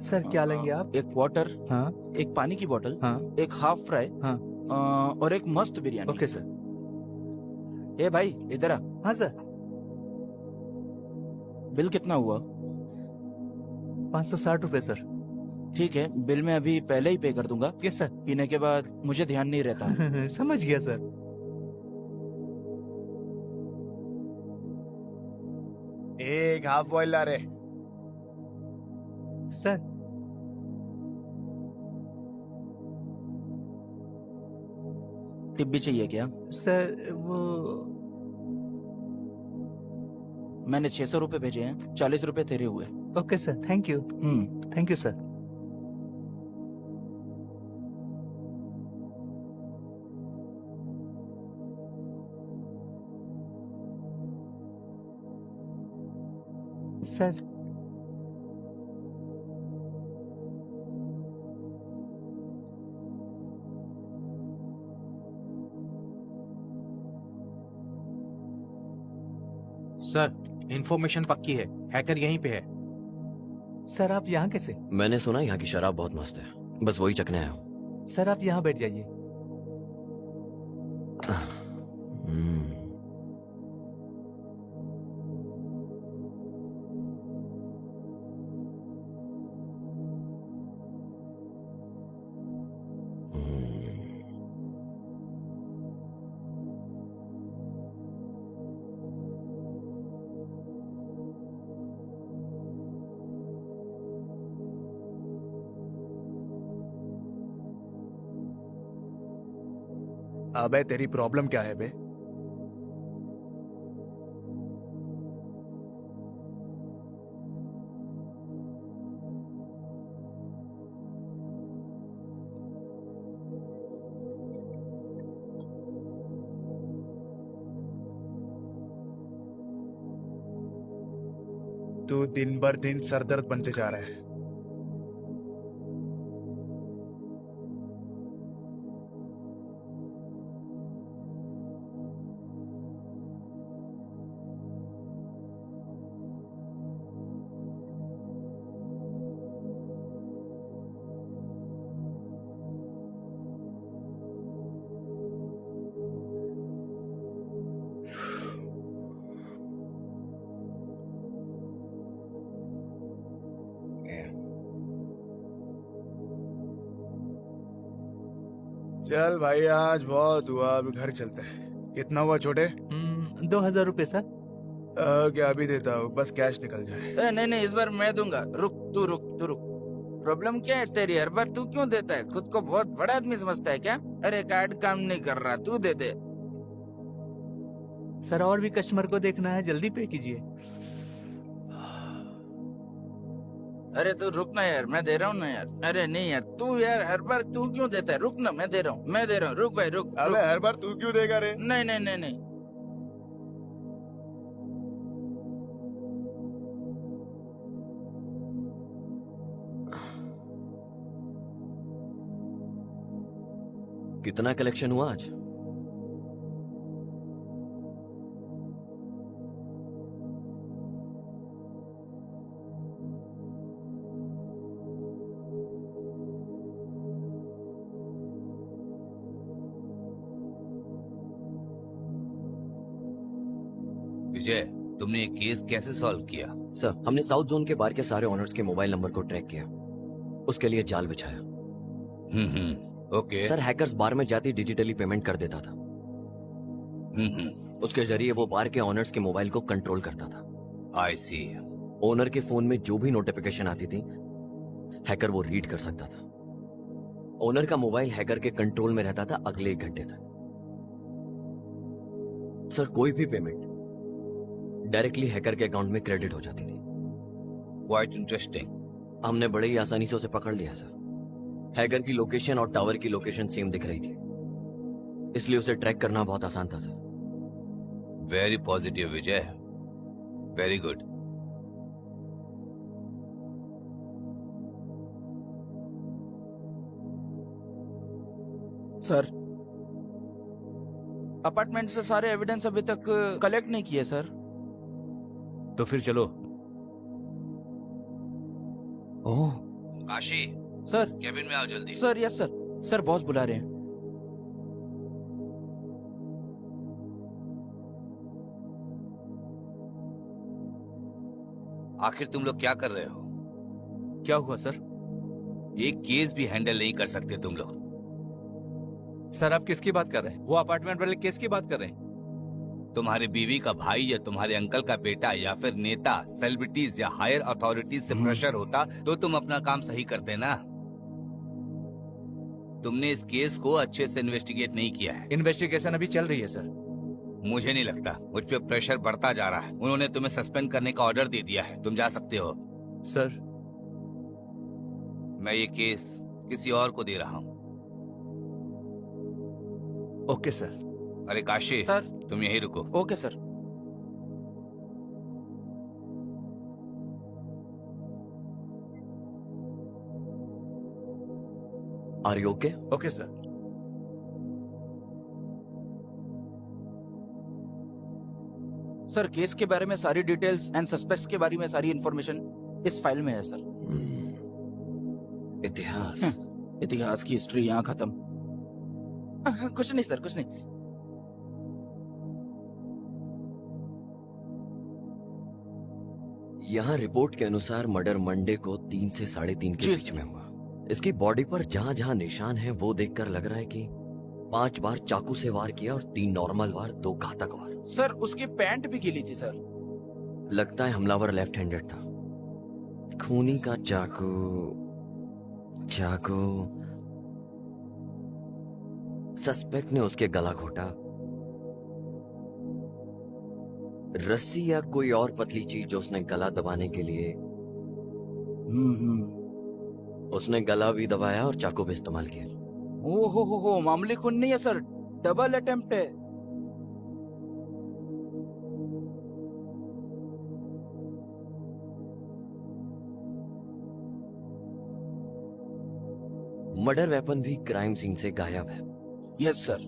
Sir क्या लेंगे आप? एक वाटर, हाँ एक पानी की बोतल, हाँ एक हाफ फ्राई, हाँ। और एक मस्त बिरयानी। Okay sir. ए भाई इधर आ, हाँ सर। बिल कितना हुआ? 560 रुपए सर। ठीक है, बिल मैं अभी पहले ही पे कर दूंगा। Yes sir. पीने के बाद मुझे ध्यान नहीं रहता। समझ गया सर। एक हाफ बॉयल ला रे। सर टिप भी चाहिए क्या? सर वो मैंने 600 रुपए भेजे हैं, 40 रुपए तेरे हुए। Okay sir, thank you. Thank you sir. Sir sir information पक्की है, हैकर यहीं पे है। सर आप यहाँ कैसे? मैंने सुना यहाँ की शराब बहुत मस्त है, बस वही चखने आया हूँ। सर आप यहाँ बैठ जाइए। हम्म, अबे तेरी प्रॉब्लम क्या है बे? तू दिन भर दिन सरदर्द बनते जा रहा है। चल भाई आज बहुत हुआ, अभी घर चलते हैं। कितना हुआ छोटे? 2000 रुपए सर। क्या अभी देता हूँ, बस कैश निकल जाए। नहीं नहीं, इस बार मैं दूंगा। रुक तू, रुक तू, रुक। प्रॉब्लम क्या है तेरी? हर बार तू क्यों देता है? खुद को बहुत बड़ा आदमी समझता है क्या? अरे कार्ड काम नहीं कर रहा, तू दे दे। सर और भी कस्टमर को देखना है, जल्दी पे कीजिए। अरे तू रुक ना यार, मैं दे रहा हूँ ना यार। अरे नहीं यार, तू यार हर बार तू क्यों देता है? रुक ना, मैं दे रहा हूँ, मैं दे रहा हूँ। रुक भाई, रुक, अबे रुक। हर बार तू क्यों देगा रे? नहीं नहीं नहीं नहीं। कितना कलेक्शन हुआ आज? विजय, तुमने ये केस कैसे सॉल्व किया? सर हमने साउथ जोन के बार के सारे ऑनर्स के मोबाइल नंबर को ट्रैक किया, उसके लिए जाल बिछाया। ओके। सर हैकर्स बार में जाती डिजिटली पेमेंट कर देता था। उसके जरिए वो बार के ऑनर्स के मोबाइल को कंट्रोल करता था। आई सी। ओनर के फोन में जो भी नोटिफिकेशन आती थी हैकर वो रीड कर सकता था। ओनर का मोबाइल हैकर के कंट्रोल में रहता था अगले 1 घंटे तक। सर कोई भी पेमेंट डायरेक्टली हैकर के अकाउंट में क्रेडिट हो जाती थी। Quite interesting. हमने बड़े ही आसानी से उसे पकड़ लिया सर। हैकर की लोकेशन और टावर की लोकेशन सेम दिख रही थी, इसलिए उसे ट्रैक करना बहुत आसान था सर। वेरी पॉजिटिव विजय, वेरी गुड। सर अपार्टमेंट से सारे एविडेंस अभी तक कलेक्ट नहीं किए सर। तो फिर चलो। ओह काशी, सर केबिन में आओ जल्दी। Sir yes sir. Sir boss बुला रहे हैं। आखिर तुम लोग क्या कर रहे हो? क्या हुआ सर? एक केस भी हैंडल नहीं कर सकते तुम लोग। सर आप किसकी बात कर रहे हैं? वो अपार्टमेंट वाले केस की बात कर रहे हैं? तुम्हारी बीवी का भाई या तुम्हारे अंकल का बेटा या फिर नेता, सेलिब्रिटीज या हायर अथॉरिटीज से प्रेशर होता तो तुम अपना काम सही करते ना। तुमने इस केस को अच्छे से इन्वेस्टिगेट नहीं किया है। इन्वेस्टिगेशन अभी चल रही है सर। मुझे नहीं लगता, मुझ पे प्रेशर बढ़ता जा रहा है। उन्होंने तुम्हें सस्पेंड करने का ऑर्डर दे दिया है, तुम जा सकते हो। सर मैं ये केस किसी और को दे रहा हूँ। Okay sir. अरे काशी, सर तुम यहीं रुको। Okay sir. Are you okay? Okay sir. Sir case के बारे में सारी डिटेल्स एंड सस्पेक्ट्स के बारे में सारी इंफॉर्मेशन इस फाइल में है सर। इतिहास। इतिहास की हिस्ट्री यहाँ खत्म। कुछ नहीं सर, कुछ नहीं। यहाँ रिपोर्ट के अनुसार मर्डर मंडे को 3 से 3:30 के जी बीच सर। में हुआ। इसकी बॉडी पर जहाँ जहाँ निशान हैं वो देखकर लग रहा है कि 5 बार चाकू से वार किया और 3 नॉर्मल वार, 2 घातक वार। सर उसकी पैंट भी गीली थी सर। लगता है हमलावर लेफ्ट हैंडेड था। खूनी का चाकू सस्पेक्ट ने उसके गला घोटा। रस्सी या कोई और पतली चीज जो उसने गला दबाने के लिए, उसने गला भी दबाया और चाकू भी इस्तेमाल किया। ओ हो, मामूली खून नहीं है सर, डबल अटेम्प्ट है। मर्डर वेपन भी क्राइम सीन से गायब है। Yes sir.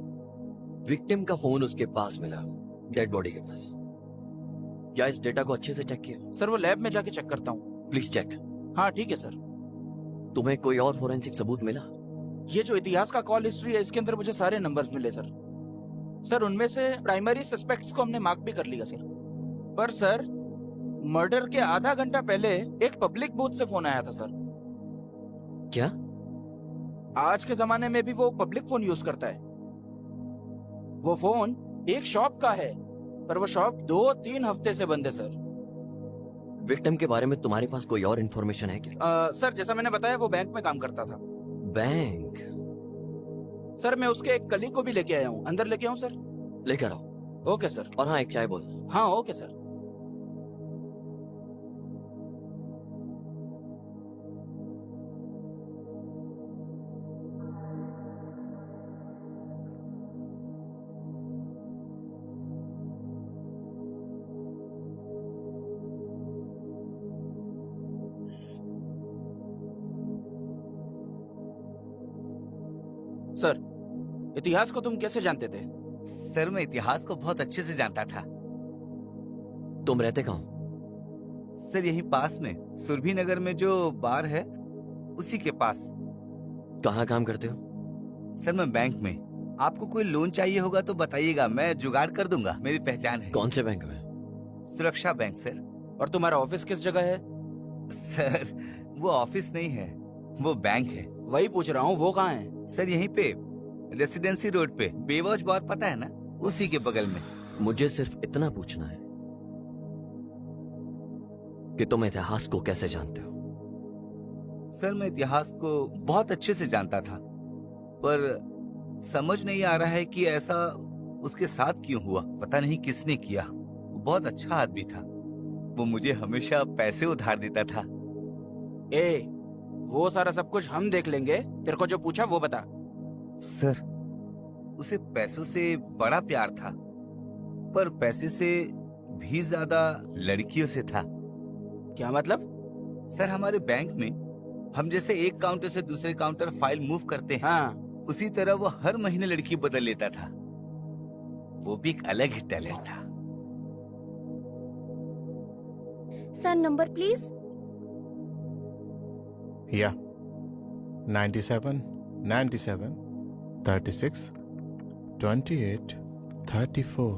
विक्टिम का फोन उसके पास मिला, डेड बॉडी के पास। क्या इस डेटा को अच्छे से चेक किया? सर वो लैब में जाके चेक करता हूँ। Please check. हाँ ठीक है सर। तुम्हें कोई और फोरेंसिक सबूत मिला? ये जो इतिहास का कॉल हिस्ट्री है इसके अंदर मुझे सारे नंबर्स मिले सर। सर उनमें से प्राइमरी सस्पेक्ट्स को हमने मार्क भी कर लिया सर। पर सर मर्डर के आधा घंटा पहले एक पब्लिक बूथ से फोन आया था सर। क्या? आज के जमाने में भी वो पब्लिक फोन यूज करता है। वो फोन एक शॉप का है, पर वो शॉप 2-3 हफ्ते से बंद है सर। विक्टिम के बारे में तुम्हारे पास कोई और इन्फॉर्मेशन है क्या? सर जैसा मैंने बताया वो बैंक में काम करता था। बैंक? सर मैं उसके एक कलीग को भी लेके आया हूँ। अंदर लेके आऊँ सर? लेकर आओ। Okay sir. और हाँ, एक चाय बोल। हाँ ओके सर। सर इतिहास को तुम कैसे जानते थे? सर मैं इतिहास को बहुत अच्छे से जानता था। तुम रहते कहाँ? सर यहीं पास में सुरभि नगर में जो बार है उसी के पास। कहाँ काम करते हो? सर मैं बैंक में। आपको कोई लोन चाहिए होगा तो बताइएगा, मैं जुगाड़ कर दूंगा, मेरी पहचान है। कौन से बैंक में? सुरक्षा बैंक सर। और तुम्हारा ऑफिस किस जगह है? सर वो ऑफिस नहीं है, वो बैंक है। वही पूछ रहा हूँ, वो कहाँ है? सर यहीं पे रेसिडेंसी रोड पे, बेवॉच बार पता है ना, उसी के बगल में। मुझे सिर्फ इतना पूछना है कि तुम इतिहास को कैसे जानते हो? सर मैं इतिहास को बहुत अच्छे से जानता था, पर समझ नहीं आ रहा है कि ऐसा उसके साथ क्यों हुआ। पता नहीं किसने किया। वो बहुत अच्छा आदमी था। वो मुझे हमेशा पैसे उधार देता था। वो सारा सब कुछ हम देख लेंगे, तेरे को जो पूछा वो बता। सर उसे पैसों से बड़ा प्यार था, पर पैसे से भी ज्यादा लड़कियों से था। क्या मतलब? सर हमारे बैंक में हम जैसे एक काउंटर से दूसरे काउंटर फाइल मूव करते हैं, हाँ उसी तरह वो हर महीने लड़की बदल लेता था। वो भी एक अलग ही टैलेंट था। Sir number please. या 97, 97, 36, 28, 34।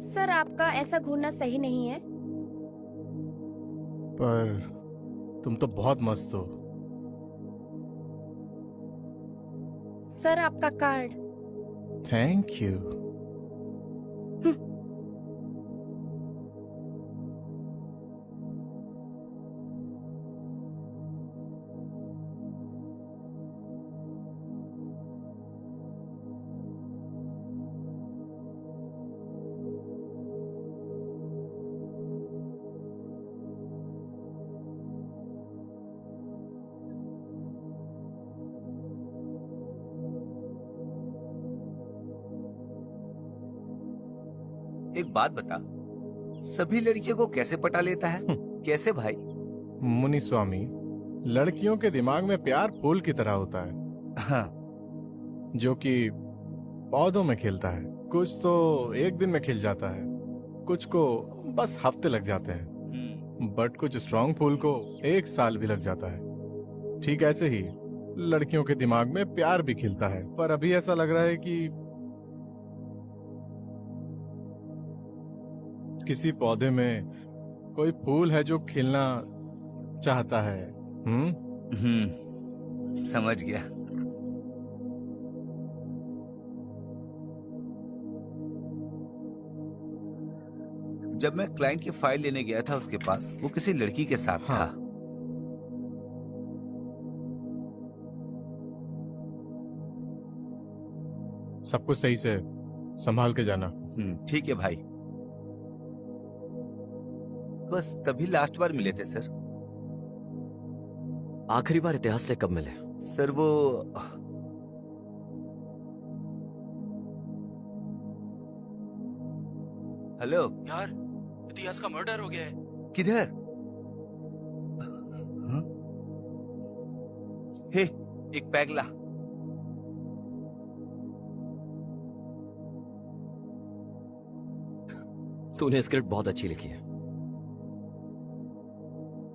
सर आपका ऐसा घूरना सही नहीं है। पर तुम तो बहुत मस्त हो। सर आपका कार्ड। Thank you. एक बात बता, सभी लड़कियों को कैसे पटा लेता है? कैसे भाई? मुनि स्वामी, लड़कियों के दिमाग में प्यार फूल की तरह होता है, हाँ, जो कि पौधों में खिलता है। कुछ तो एक दिन में खिल जाता है, कुछ को बस हफ्ते लग जाते हैं, बट कुछ स्ट्रांग फूल को 1 साल भी लग जाता है। ठीक ऐसे ही लड़कियों के दिमाग में प्यार भी खिलता है, पर अभी ऐसा लग रहा है कि किसी पौधे में कोई फूल है जो खिलना चाहता है। समझ गया। जब मैं क्लाइंट की फाइल लेने गया था उसके पास, वो किसी लड़की के साथ हाँ। था। सब कुछ सही से संभाल के जाना। ठीक है भाई। बस तभी लास्ट बार मिले थे सर। आखिरी बार इतिहास से कब मिले? सर वो हेलो यार, इतिहास का मर्डर हो गया है। किधर? हाँ? हे, एक पैग ला। तूने स्क्रिप्ट बहुत अच्छी लिखी है।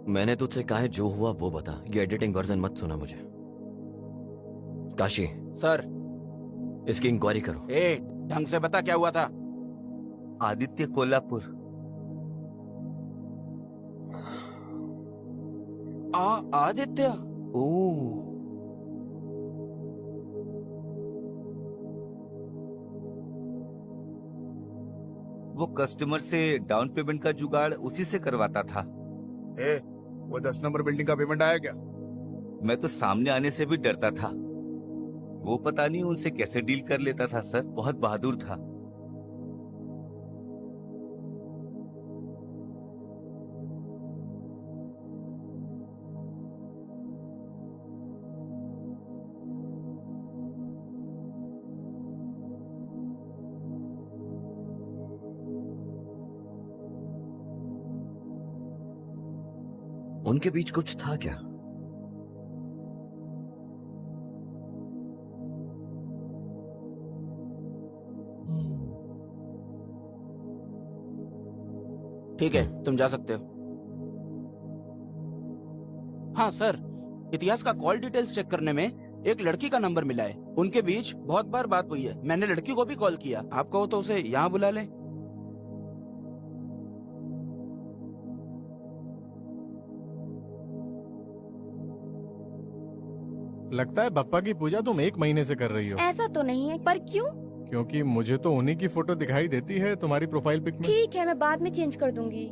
मैंने तुझसे कहा है जो हुआ वो बता, ये एडिटिंग वर्जन मत सुना मुझे। काशी, सर, इसकी इंक्वायरी करो। ढंग से बता क्या हुआ था। आदित्य कोल्हापुर। आदित्य। ओ, वो कस्टमर से डाउन पेमेंट का जुगाड़ उसी से करवाता था। वो 10 नंबर बिल्डिंग का पेमेंट आया क्या? मैं तो सामने आने से भी डरता था। वो पता नहीं उनसे कैसे डील कर लेता था सर, बहुत बहादुर था। उनके बीच कुछ था क्या? ठीक है, तुम जा सकते हो। हाँ सर, इतिहास का कॉल डिटेल्स चेक करने में एक लड़की का नंबर मिला है। उनके बीच बहुत बार बात हुई है। मैंने लड़की को भी कॉल किया। आप कहो तो उसे यहाँ बुला ले। लगता है बप्पा की पूजा तुम 1 महीने से कर रही हो। ऐसा तो नहीं है, पर क्यों? क्योंकि मुझे तो उन्हीं की फोटो दिखाई देती है तुम्हारी प्रोफाइल पिक में। ठीक है, मैं बाद में चेंज कर दूंगी।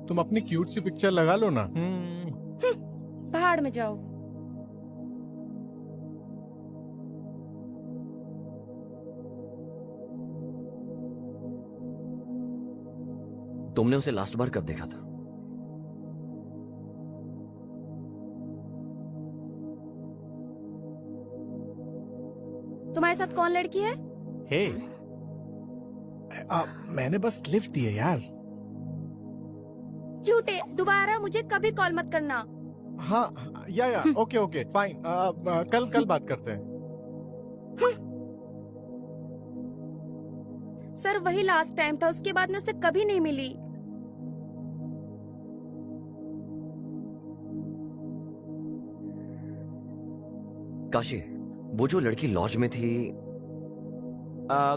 तुम अपनी क्यूट सी पिक्चर लगा लो ना। भाड़ में जाओ। तुमने उसे लास्ट बार कब देखा था? तुम्हारे साथ कौन लड़की है? हे, मैंने बस लिफ्ट दी है यार। झूठे, दोबारा मुझे कभी कॉल मत करना। हाँ, या ओके ओके फाइन। कल बात करते हैं। सर वही लास्ट टाइम था, उसके बाद मैं उससे कभी नहीं मिली। काशी, वो जो लड़की लॉज में थी,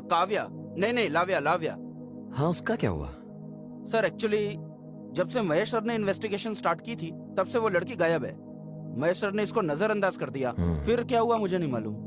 काव्या, नहीं लाव्या लाव्या। हाँ उसका क्या हुआ? सर एक्चुअली जब से महेश सर ने इन्वेस्टिगेशन स्टार्ट की थी तब से वो लड़की गायब है। महेश सर ने इसको नजरअंदाज कर दिया, फिर क्या हुआ मुझे नहीं मालूम।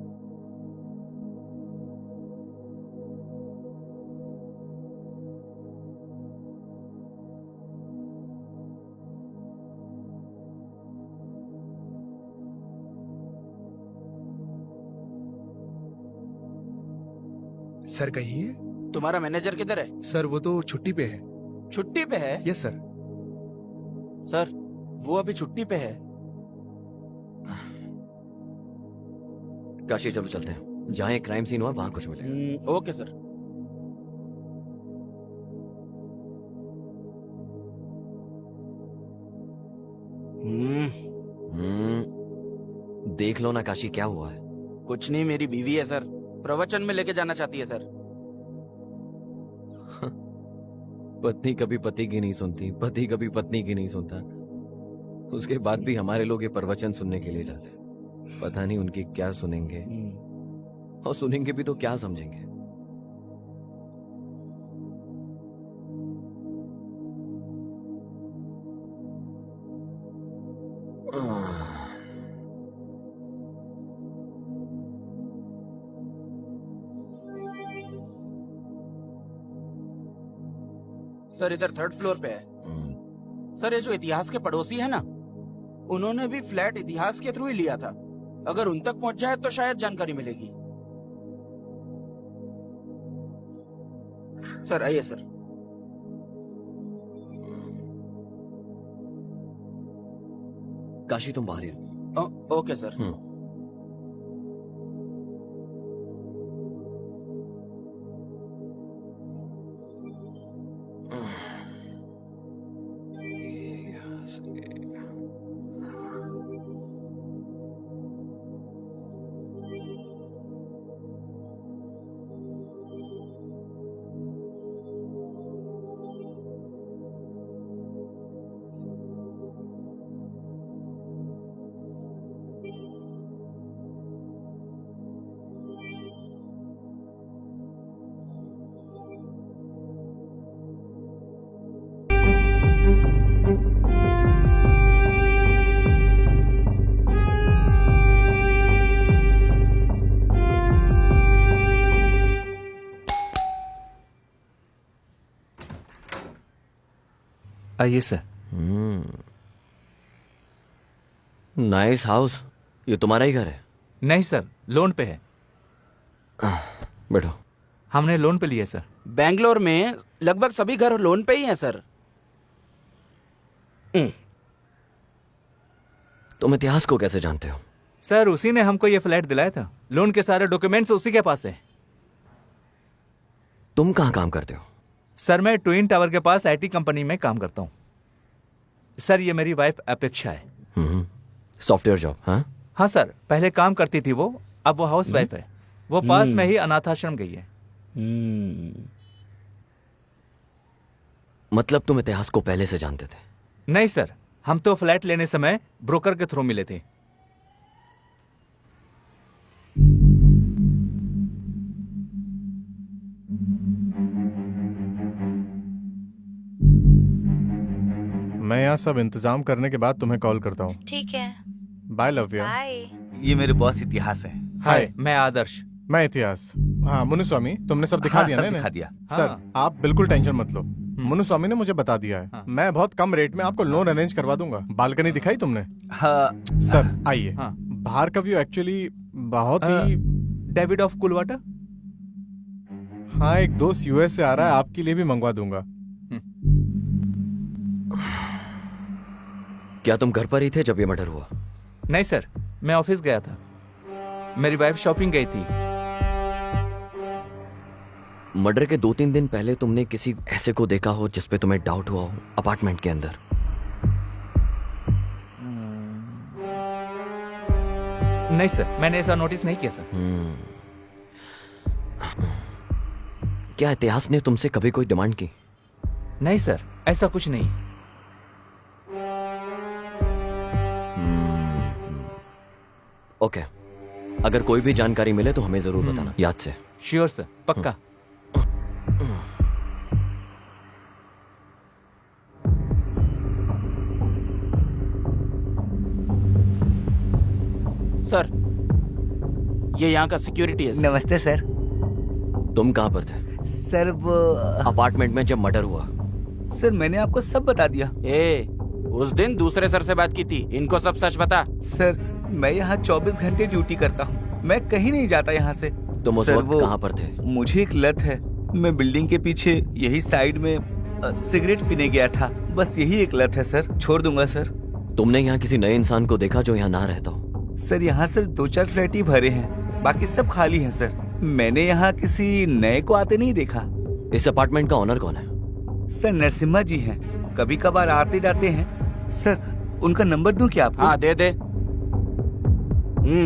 सर कहिए। तुम्हारा मैनेजर किधर है? सर वो तो छुट्टी पे है। छुट्टी पे है? Yes sir. सर वो अभी छुट्टी पे है। काशी चलो चलते हैं, जहाँ एक क्राइम सीन हुआ वहां कुछ मिले। Okay sir. देख लो ना काशी, क्या हुआ है? कुछ नहीं, मेरी बीवी है सर, प्रवचन में लेके जाना चाहती है सर। पत्नी कभी पति की नहीं सुनती, पति कभी पत्नी की नहीं सुनता। उसके बाद भी हमारे लोग ये प्रवचन सुनने के लिए जाते हैं। पता नहीं उनकी क्या सुनेंगे, और सुनेंगे भी तो क्या समझेंगे। सर इधर 3rd फ्लोर पे है। सर ये जो इतिहास के पड़ोसी है ना, उन्होंने भी फ्लैट इतिहास के थ्रू ही लिया था। अगर उन तक पहुंच जाए तो शायद जानकारी मिलेगी। सर आइए सर। काशी तुम बाहर ही रुको। Okay sir. आइए सर। Nice house. ये तुम्हारा ही घर है? नहीं सर, लोन पे है। बैठो। हमने लोन पे लिया सर। बैंगलोर में लगभग सभी घर लोन पे ही हैं सर। तुम इतिहास को कैसे जानते हो? सर उसी ने हमको ये फ्लैट दिलाया था। लोन के सारे डॉक्यूमेंट्स उसी के पास है। तुम कहाँ काम करते हो? सर मैं ट्विन टावर के पास आईटी कंपनी में काम करता हूँ। सर ये मेरी वाइफ अपेक्षा है। Software job? हाँ हाँ सर, पहले काम करती थी वो, अब वो हाउस वाइफ है। वो पास में ही अनाथाश्रम गई है। मतलब तुम इतिहास को पहले से जानते थे? नहीं सर, हम तो फ्लैट लेने समय ब्रोकर के थ्रू मिले थे। मैं यहाँ सब इंतजाम करने के बाद तुम्हें कॉल करता हूँ। ठीक है, बाय लव्या। बाय। ये मेरे बॉस इतिहास है। हाय, मैं आदर्श। मैं इतिहास। हाँ मुनुस्वामी, तुमने सब दिखा हाँ, दिया सब ना दिखा इन्हें? दिया। सर हाँ। आप बिल्कुल टेंशन मत लो। मुनुस्वामी ने मुझे बता दिया है। हाँ। मैं बहुत कम रेट में आपको लोन अरेंज करवा दूंगा। बालकनी दिखाई तुमने? हाँ, सर आइए। हाँ। बाहर का व्यू एक्चुअली बहुत ही डेविड ऑफ कुलवाटा। हाँ, एक दोस्त यूएस से आ रहा है, आपके लिए भी मंगवा दूंगा। क्या तुम घर पर ही थे जब ये मर्डर हुआ? नहीं सर, मैं ऑफिस गया था। मेरी वाइफ शॉपिंग गई थी। मर्डर के 2-3 दिन पहले तुमने किसी ऐसे को देखा हो जिस पे तुम्हें डाउट हुआ हो अपार्टमेंट के अंदर? नहीं सर, मैंने ऐसा नोटिस नहीं किया सर। क्या इतिहास ने तुमसे कभी कोई डिमांड की? नहीं सर, ऐसा कुछ नहीं। ओके, अगर कोई भी जानकारी मिले तो हमें जरूर बताना, याद से। श्योर सर, पक्का। सर, ये यहाँ का सिक्योरिटी है सर। नमस्ते सर। तुम कहाँ पर थे? सर वो अपार्टमेंट में जब मर्डर हुआ। सर मैंने आपको सब बता दिया। उस दिन दूसरे सर से बात की थी, इनको सब सच बता। सर मैं यहाँ 24 घंटे ड्यूटी करता हूँ, मैं कहीं नहीं जाता यहाँ से। तुम उस सर, वक्त वो कहाँ पर थे? मुझे एक लत है, मैं बिल्डिंग के पीछे यही साइड में सिगरेट पीने गया था, बस यही एक लत है सर, छोड़ दूंगा सर। तुमने यहाँ किसी नए इंसान को देखा जो यहाँ ना रहता हो? सर यहाँ सर 2-4 फ्लैट ही भरे हैं, बाकी सब खाली हैं सर। मैंने यहाँ किसी नए को आते नहीं देखा। इस अपार्टमेंट का ऑनर कौन है? सर नरसिम्हा जी हैं, कभी कभार आते जाते हैं। सर उनका नंबर दूं क्या आपको? हाँ दे दे।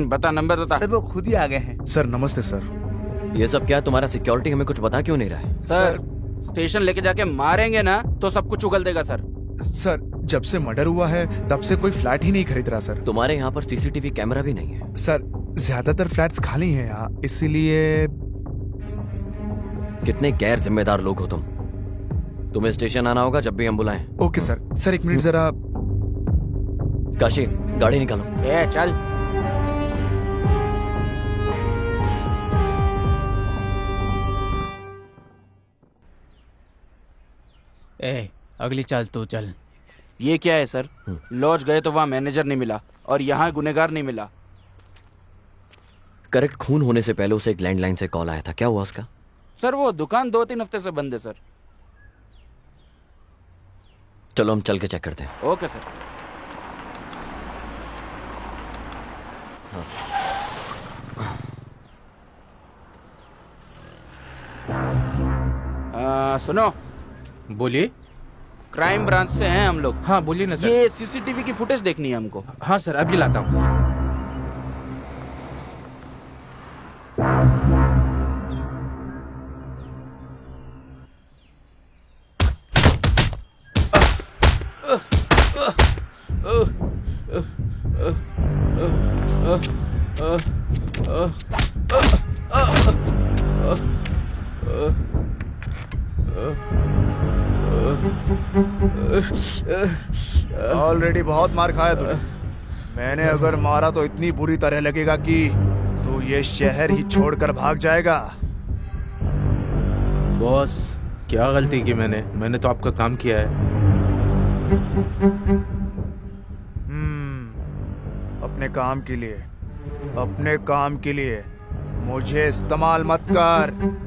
बता, नंबर बता। सर वो खुद ही आ गए हैं। सर नमस्ते सर। ये सब क्या है? तुम्हारा सिक्योरिटी हमें कुछ बता क्यों नहीं रहा है? सर स्टेशन लेके जाके मारेंगे ना तो सब कुछ उगल देगा सर। सर जब से मर्डर हुआ है तब से कोई फ्लैट ही नहीं खरीद रहा सर। तुम्हारे यहाँ पर सीसीटीवी कैमरा भी नहीं है? सर ज्यादातर फ्लैट्स खाली हैं यहाँ, इसीलिए। कितने गैर जिम्मेदार लोग हो तुम। तुम्हें स्टेशन आना होगा जब भी हम बुलाएं। Okay sir. सर एक मिनट जरा। काशी, गाड़ी निकालो। चल। अगली चाल तू चल। ये क्या है सर? लॉज गए तो वहाँ मैनेजर नहीं मिला और यहाँ गुनेगार नहीं मिला। करेक्ट, खून होने से पहले उसे एक लैंडलाइन से कॉल आया था, क्या हुआ उसका? सर वो दुकान 2-3 हफ्ते से बंद है सर। चलो हम चल के चेक करते हैं। Okay sir. सुनो, बोलिए। क्राइम ब्रांच से हैं हम लोग। हाँ बोलिए ना सर। ये सीसीटीवी की फुटेज देखनी है हमको। हाँ सर, अभी लाता हूँ। ऑलरेडी बहुत मार खाया तूने। मैंने अगर मारा तो इतनी बुरी तरह लगेगा कि तू ये शहर ही छोड़कर भाग जाएगा। बॉस, क्या गलती की मैंने तो आपका काम किया है। अपने काम के लिए, अपने काम के लिए मुझे इस्तेमाल मत कर।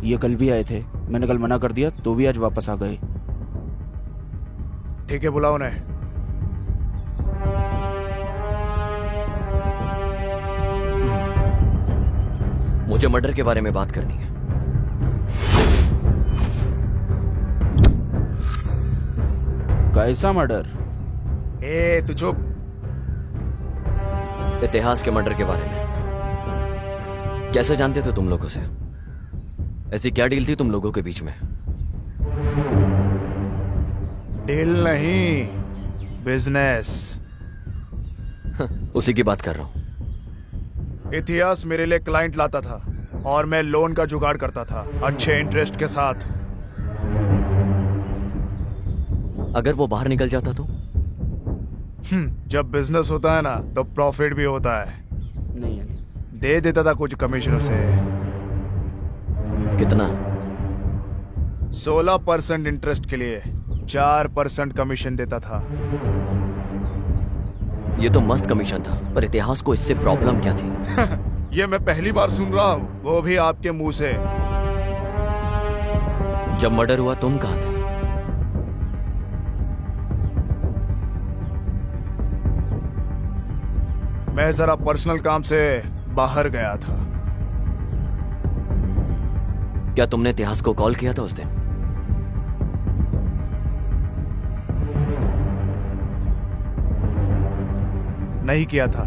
ये कल भी आए थे, मैंने कल मना कर दिया तो भी आज वापस आ गए। ठीक है, बुलाओ उन्हें। मुझे मर्डर के बारे में बात करनी है। कैसा मर्डर? तू चुप। इतिहास के मर्डर के बारे में। कैसे जानते थे तुम लोगों से? ऐसी क्या डील थी तुम लोगों के बीच में? डील नहीं, बिजनेस। उसी की बात कर रहा हूं। इतिहास मेरे लिए क्लाइंट लाता था और मैं लोन का जुगाड़ करता था, अच्छे इंटरेस्ट के साथ। अगर वो बाहर निकल जाता तो? जब बिजनेस होता है ना तो प्रॉफिट भी होता है। नहीं। दे देता था कुछ कमीशन उसे। कितना? 16% इंटरेस्ट के लिए 4% कमीशन देता था। ये तो मस्त कमीशन था, पर इतिहास को इससे प्रॉब्लम क्या थी? ये मैं पहली बार सुन रहा हूँ, वो भी आपके मुंह से। जब मर्डर हुआ तुम कहाँ थे? मैं जरा पर्सनल काम से बाहर गया था। क्या तुमने इतिहास को कॉल किया था उस दिन? नहीं किया था।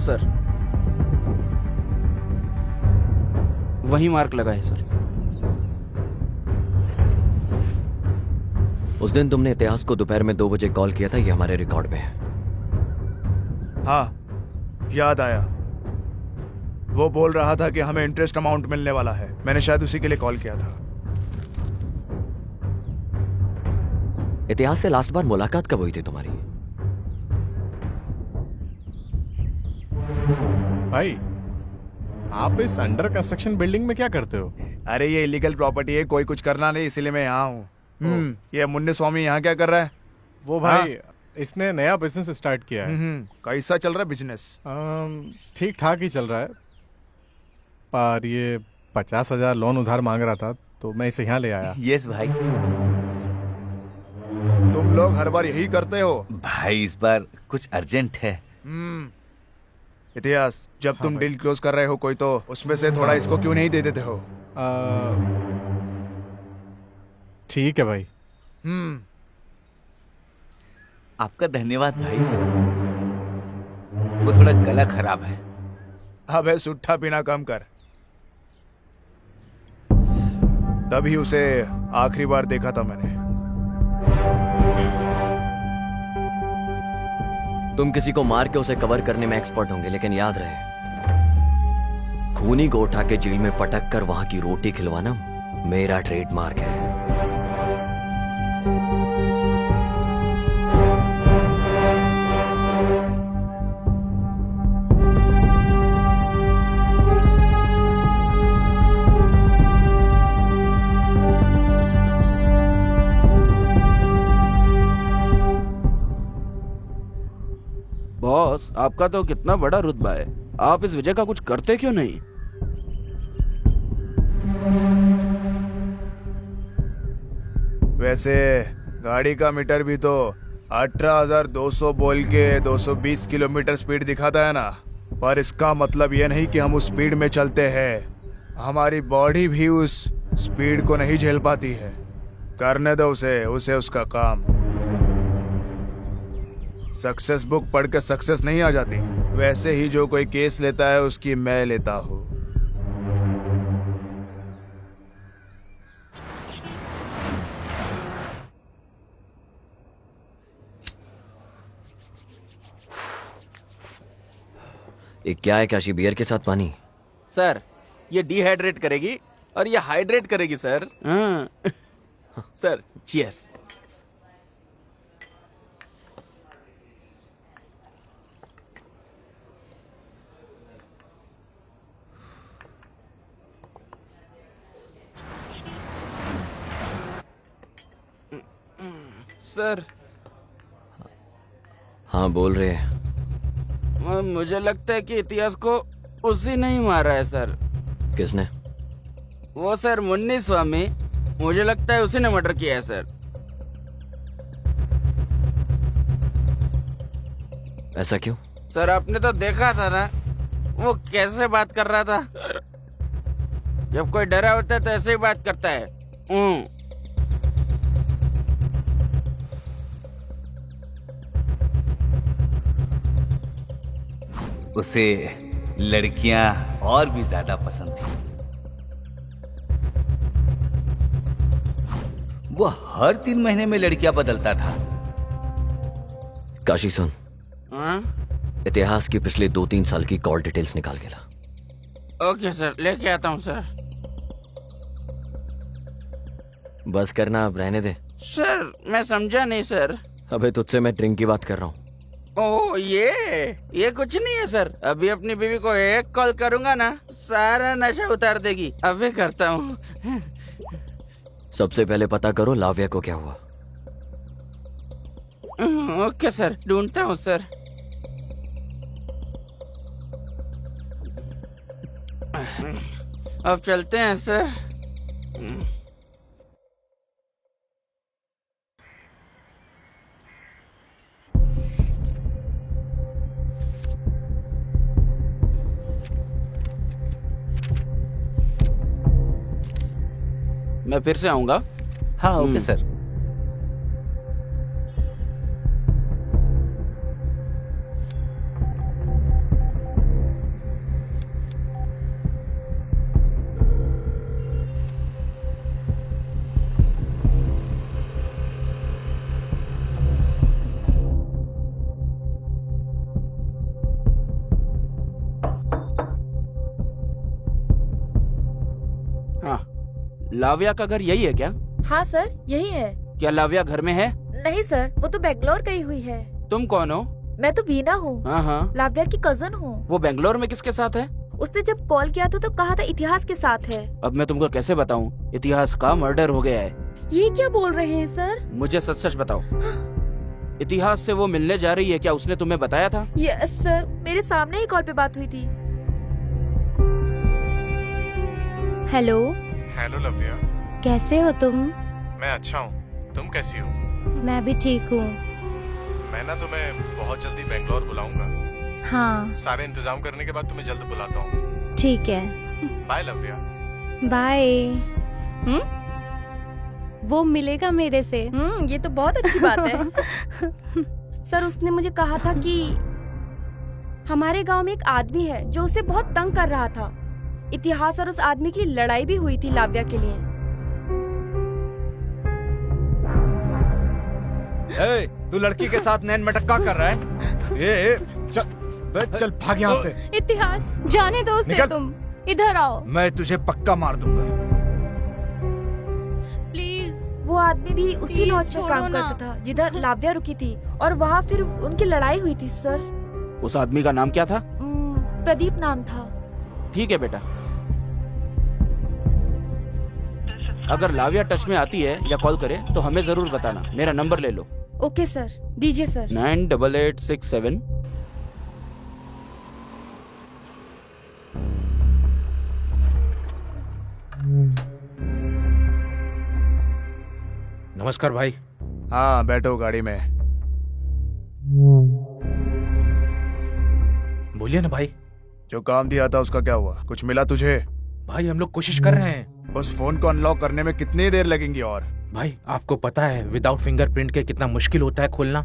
सर वही मार्क लगा है सर। उस दिन तुमने इतिहास को दोपहर में 2 बजे कॉल किया था, ये हमारे रिकॉर्ड में है। हाँ, याद आया। वो बोल रहा था कि हमें इंटरेस्ट अमाउंट मिलने वाला है। मैंने शायद उसी के लिए कॉल किया था। इतिहास से लास्ट बार मुलाकात कब हुई थी तुम्हारी? भाई, आप इस अंडर कंस्ट्रक्शन बिल्डिंग में क्या करते हो? अरे ये इलीगल प्रॉपर्टी है, कोई कुछ करना नहीं, इसीलिए मैं यहाँ हूँ। ये मुन्ने स्वामी यहाँ क्या कर रहा है? वो भाई, इसने नया बिजनेस स्टार्ट किया है। कैसा चल रहा है बिजनेस? ठीक ठाक ही चल रहा है, पर ये 50,000 लोन उधार मांग रहा था, तो मैं इसे यहाँ ले आया। यस भाई। तुम लोग हर बार यही करते हो भाई इस बार कुछ अर्जेंट है। इतिहास, जब तुम डील क्लोज कर रहे हो कोई, तो उसमें से थोड़ा इसको क्यों नहीं दे देते हो? ठीक है भाई। आपका धन्यवाद भाई। वो थोड़ा गला खराब है। अबे सुट्ठा पीना कम कर। तभी उसे आखिरी बार देखा था मैंने। तुम किसी को मार के उसे कवर करने में एक्सपर्ट होंगे, लेकिन याद रहे, खूनी को उठा के जेल में पटक कर वहां की रोटी खिलवाना मेरा ट्रेडमार्क है। बॉस, आपका तो कितना बड़ा रुतबा है, आप इस वजह का कुछ करते क्यों नहीं? वैसे गाड़ी का मीटर भी तो 18,200 बोल के 220 किलोमीटर स्पीड दिखाता है ना। पर इसका मतलब यह नहीं कि हम उस स्पीड में चलते हैं। हमारी बॉडी भी उस स्पीड को नहीं झेल पाती है। करने दो उसे उसका काम। सक्सेस बुक पढ़ के सक्सेस नहीं आ जाती। वैसे ही जो कोई केस लेता है उसकी मैं लेता हूँ। ये क्या है काशी, बियर के साथ पानी? सर ये डिहाइड्रेट करेगी और ये हाइड्रेट करेगी सर। Sir cheers. सर। हाँ बोल रहे हैं। मुझे लगता है कि इतिहास को उसी ने ही मारा है सर। किसने? वो सर मुन्नी स्वामी, मुझे लगता है उसी ने मर्डर किया है सर। ऐसा क्यों? सर आपने तो देखा था ना वो कैसे बात कर रहा था। जब कोई डरा होता है तो ऐसे ही बात करता है। उसे लड़कियां और भी ज्यादा पसंद थी। वो हर 3 महीने में लड़कियां बदलता था। काशी सुन, हाँ? इतिहास की पिछले 2-3 साल की कॉल डिटेल्स निकाल के ला। ओके सर, लेके आता हूँ सर। बस करना, अब रहने दे। सर मैं समझा नहीं सर। अबे तुझसे मैं ड्रिंक की बात कर रहा हूँ। ओ ये कुछ नहीं है सर। अभी अपनी बीवी को एक कॉल करूंगा ना, सारा नशा उतार देगी। अभी करता हूँ। सबसे पहले पता करो लाव्या को क्या हुआ। ओके सर, ढूंढता हूँ सर। अब चलते हैं सर। मैं फिर से आऊंगा। हाँ ओके सर। हाँ, लाव्या का घर यही है क्या? हाँ सर, यही है। क्या लाव्या घर में है? नहीं सर, वो तो बेंगलोर गई हुई है। तुम कौन हो? मैं तो वीना हूँ, हाँ हाँ, लाव्या की कजन हूँ। वो बेंगलोर में किसके साथ है? उसने जब कॉल किया था तो कहा था इतिहास के साथ है। अब मैं तुमको कैसे बताऊं? इतिहास का मर्डर हो गया है। ये क्या बोल रहे हैं सर? मुझे सच सच बताओ, इतिहास से वो मिलने जा रही है क्या? उसने तुम्हें बताया था? यस सर, मेरे सामने ही कॉल पे बात हुई थी। हेलो, हेलो लव्या, कैसे हो तुम? मैं अच्छा हूँ, तुम कैसी हो? मैं भी ठीक हूँ। मैं ना तुम्हें बहुत जल्दी बेंगलोर बुलाऊंगा। हाँ सारे इंतजाम करने के बाद तुम्हें जल्द बुलाता हूँ। ठीक है, बाय लव्या। बाय। वो मिलेगा मेरे से। ये तो बहुत अच्छी बात है। सर, उसने मुझे कहा था कि हमारे गांव में एक आदमी है जो उसे बहुत तंग कर रहा था। इतिहास और उस आदमी की लड़ाई भी हुई थी लाव्या के लिए। ए, तू लड़की के साथ नैन मटक्का कर रहा है? ए, चल भाग यहाँ से। इतिहास, जाने दो उसे। निकल। तुम इधर आओ मैं तुझे पक्का मार दूंगा। प्लीज। वो आदमी भी उसी लॉज में काम करता था जिधर लाव्या रुकी थी, और वहाँ फिर उनकी लड़ाई हुई थी सर। उस आदमी का नाम क्या था? प्रदीप नाम था। ठीक है बेटा, अगर लाव्या टच में आती है या कॉल करे तो हमें जरूर बताना। मेरा नंबर ले लो। ओके सर, दीजिए सर। 98867। नमस्कार भाई। हाँ बैठो गाड़ी में। बोलिए ना भाई। जो काम दिया था उसका क्या हुआ? कुछ मिला तुझे? भाई हम लोग कोशिश कर रहे हैं। उस फोन को अनलॉक करने में कितनी देर लगेंगी? और भाई आपको पता है विदाउट फिंगरप्रिंट के कितना मुश्किल होता है खोलना।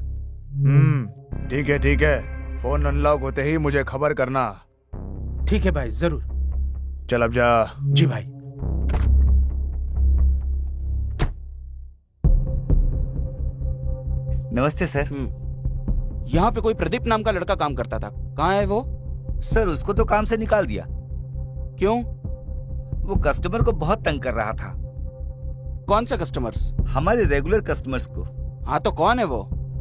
ठीक है ठीक है, फोन अनलॉक होते ही मुझे खबर करना। ठीक है भाई, जरूर। चल अब जा। जी भाई। नमस्ते सर। यहाँ पे कोई प्रदीप नाम का लड़का काम करता था, कहाँ है वो? सर, उसको तो काम से निकाल दिया। क्यों? वो कस्टमर को बहुत तंग कर रहा था। कौन से कस्टमर्स? हमारे रेगुलर कस्टमर्स को। हाँ तो कौन है वो?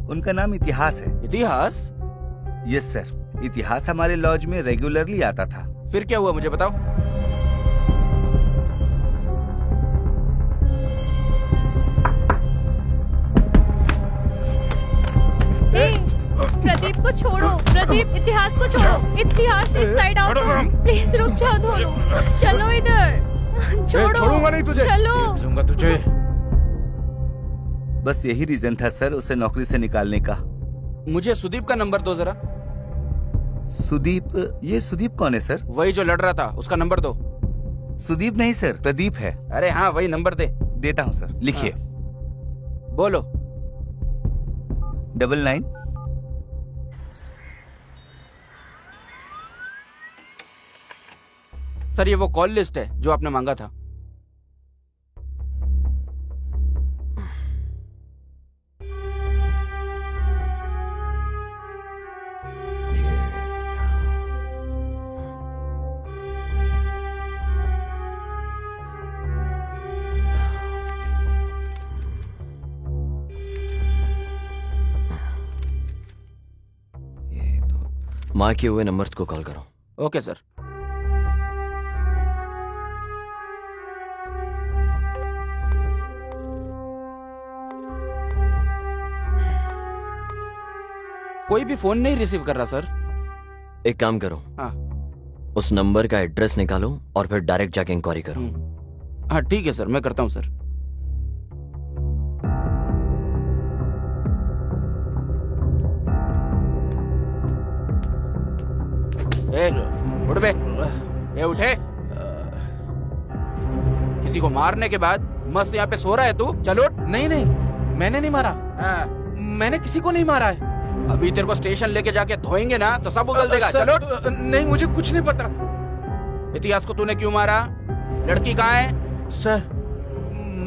उनका नाम इतिहास है। इतिहास? यस सर, इतिहास हमारे लॉज में रेगुलरली आता था। फिर क्या हुआ मुझे बताओ। प्रदीप को छोड़ो, प्रदीप इतिहास को छोड़ो। इतिहास इस साइड आओ तुम। प्लीज रुक जाओ दोनों। चलो इधर। छोड़ूंगा नहीं तुझे। चलो। लूंगा तुझे। बस यही रीजन था सर उसे नौकरी से निकालने का। मुझे सुदीप का नंबर दो जरा। सुदीप? ये सुदीप कौन है सर? वही जो लड़ रहा था, उसका नंबर दो। सुदीप नहीं सर, प्रदीप है। अरे हाँ, वही नंबर दे। देता हूँ सर, लिखिए। बोलो। 99। सर, ये वो कॉल लिस्ट है जो आपने मांगा था। ये तो माँ के हुए नंबर्स को कॉल करो। Okay sir. कोई भी फोन नहीं रिसीव कर रहा सर। एक काम करो, हाँ। उस नंबर का एड्रेस निकालो और फिर डायरेक्ट जाके इंक्वायरी करो। हाँ ठीक है सर, मैं करता हूँ सर। उठ बे। ए उठे। किसी को मारने के बाद मस्त यहाँ पे सो रहा है तू? चल उठ। नहीं नहीं, मैंने नहीं मारा। मैंने किसी को नहीं मारा है। अभी तेरे को स्टेशन लेके जाके धोएंगे ना तो सब उगल देगा। चलो। नहीं, मुझे कुछ नहीं पता। इतिहास को तूने क्यों मारा? लड़की कहाँ है? सर,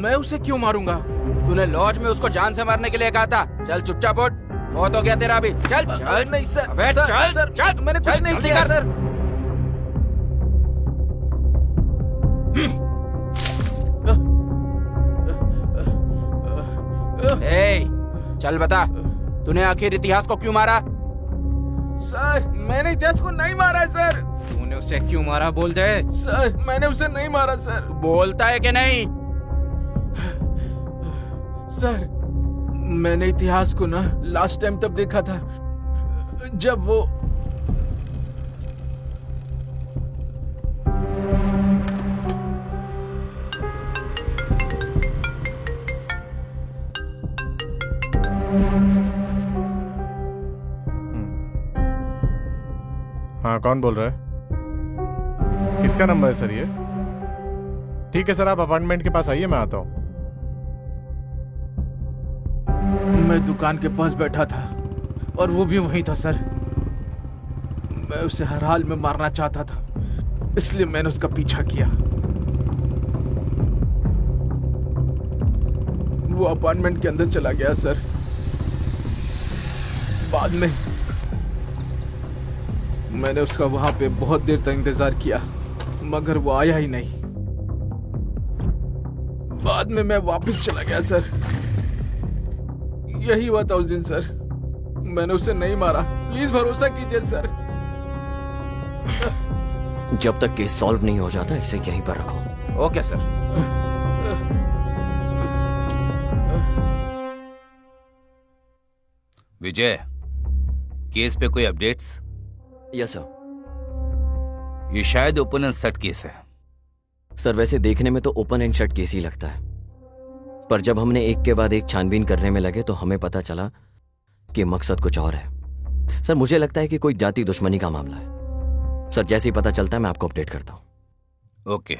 मैं उसे क्यों मारूंगा? तूने लॉज में उसको जान से मारने के लिए कहा था। चल चुपचाप उठ, बहुत हो गया तेरा अभी। चल चल। नहीं सर। अबे सर, चल सर, चल। मैंने कुछ चल, नहीं जल्दी किया कर। सर। चल बता, तूने आखिर इतिहास को क्यों मारा? सर मैंने इतिहास को नहीं मारा है सर। तूने उसे क्यों मारा बोल दे। सर मैंने उसे नहीं मारा सर। बोलता है कि नहीं? सर मैंने इतिहास को ना लास्ट टाइम तब देखा था जब वो हाँ कौन बोल रहा है? किसका नंबर है सर ये? ठीक है सर, आप अपार्टमेंट के पास आइए, मैं आता हूँ। मैं दुकान के पास बैठा था और वो भी वहीं था सर। मैं उसे हर हाल में मारना चाहता था, इसलिए मैंने उसका पीछा किया। वो अपार्टमेंट के अंदर चला गया सर। बाद में मैंने उसका वहां पे बहुत देर तक इंतजार किया, मगर वो आया ही नहीं। बाद में मैं वापस चला गया सर। यही हुआ था उस दिन सर। मैंने उसे नहीं मारा, प्लीज भरोसा कीजिए सर। जब तक केस सॉल्व नहीं हो जाता इसे यहीं पर रखो। Okay sir. विजय, केस पे कोई अपडेट्स? Yes sir. ये शायद ओपन एंड शट केस है। सर वैसे देखने में तो ओपन एंड शट केस ही लगता है, पर जब हमने एक के बाद एक छानबीन करने में लगे तो हमें पता चला कि मकसद कुछ और है। सर मुझे लगता है कि कोई जाति दुश्मनी का मामला है। सर जैसे ही पता चलता है मैं आपको अपडेट करता हूं। ओके।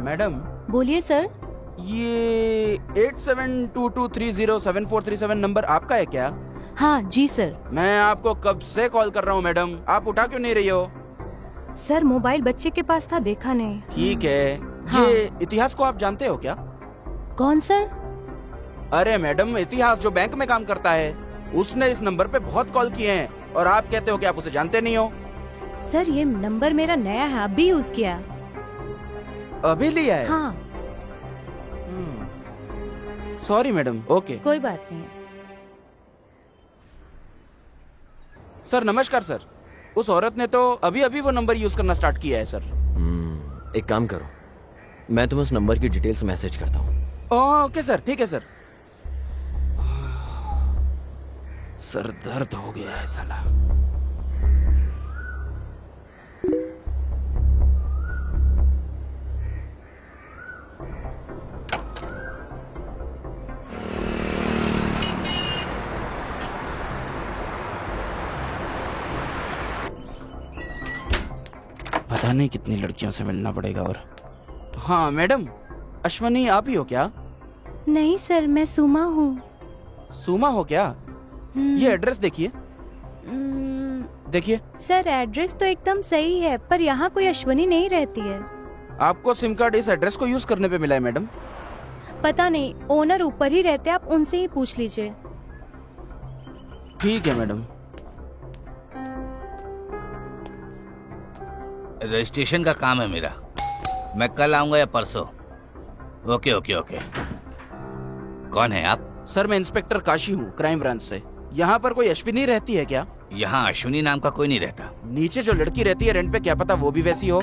मैडम, बोलिए सर। ये 8722307437 नंबर आपका है क्या? हाँ जी सर। मैं आपको कब से कॉल कर रहा हूँ मैडम, आप उठा क्यों नहीं रही हो? सर मोबाइल बच्चे के पास था, देखा नहीं। ठीक है। हाँ। ये इतिहास को आप जानते हो क्या? कौन सर? अरे मैडम, इतिहास जो बैंक में काम करता है, उसने इस नंबर पे बहुत कॉल किए हैं और आप कहते हो कि आप उसे जानते नहीं हो। सर ये नंबर मेरा नया है, अभी यूज किया। अभी लिया है? हाँ। Sorry madam. ओके। कोई बात नहीं। सर नमस्कार सर। उस औरत ने तो अभी अभी वो नंबर यूज करना स्टार्ट किया है सर। एक काम करो, मैं तुम्हें उस नंबर की डिटेल्स मैसेज करता हूँ। ओके सर, ठीक है सर। सर दर्द हो गया है साला। पता नहीं कितनी लड़कियों से मिलना पड़ेगा। और हाँ मैडम, अश्वनी आप ही हो क्या? नहीं सर, मैं सुमा हूँ। सुमा हो क्या? ये एड्रेस देखिए। देखिए। सर एड्रेस तो एकदम सही है, पर यहाँ कोई अश्वनी नहीं रहती है। आपको सिम कार्ड इस एड्रेस को यूज करने पे मिला है मैडम? पता नहीं, ओनर ऊपर ही रहते, आप उनसे ही पूछ लीजिए। ठीक है मैडम। रजिस्ट्रेशन का काम है मेरा, मैं कल आऊंगा या परसों। Okay okay okay. कौन है आप? सर मैं इंस्पेक्टर काशी हूँ, क्राइम ब्रांच से। यहाँ पर कोई अश्विनी रहती है क्या? यहाँ अश्विनी नाम का कोई नहीं रहता। नीचे जो लड़की रहती है रेंट पे, क्या पता वो भी वैसी हो।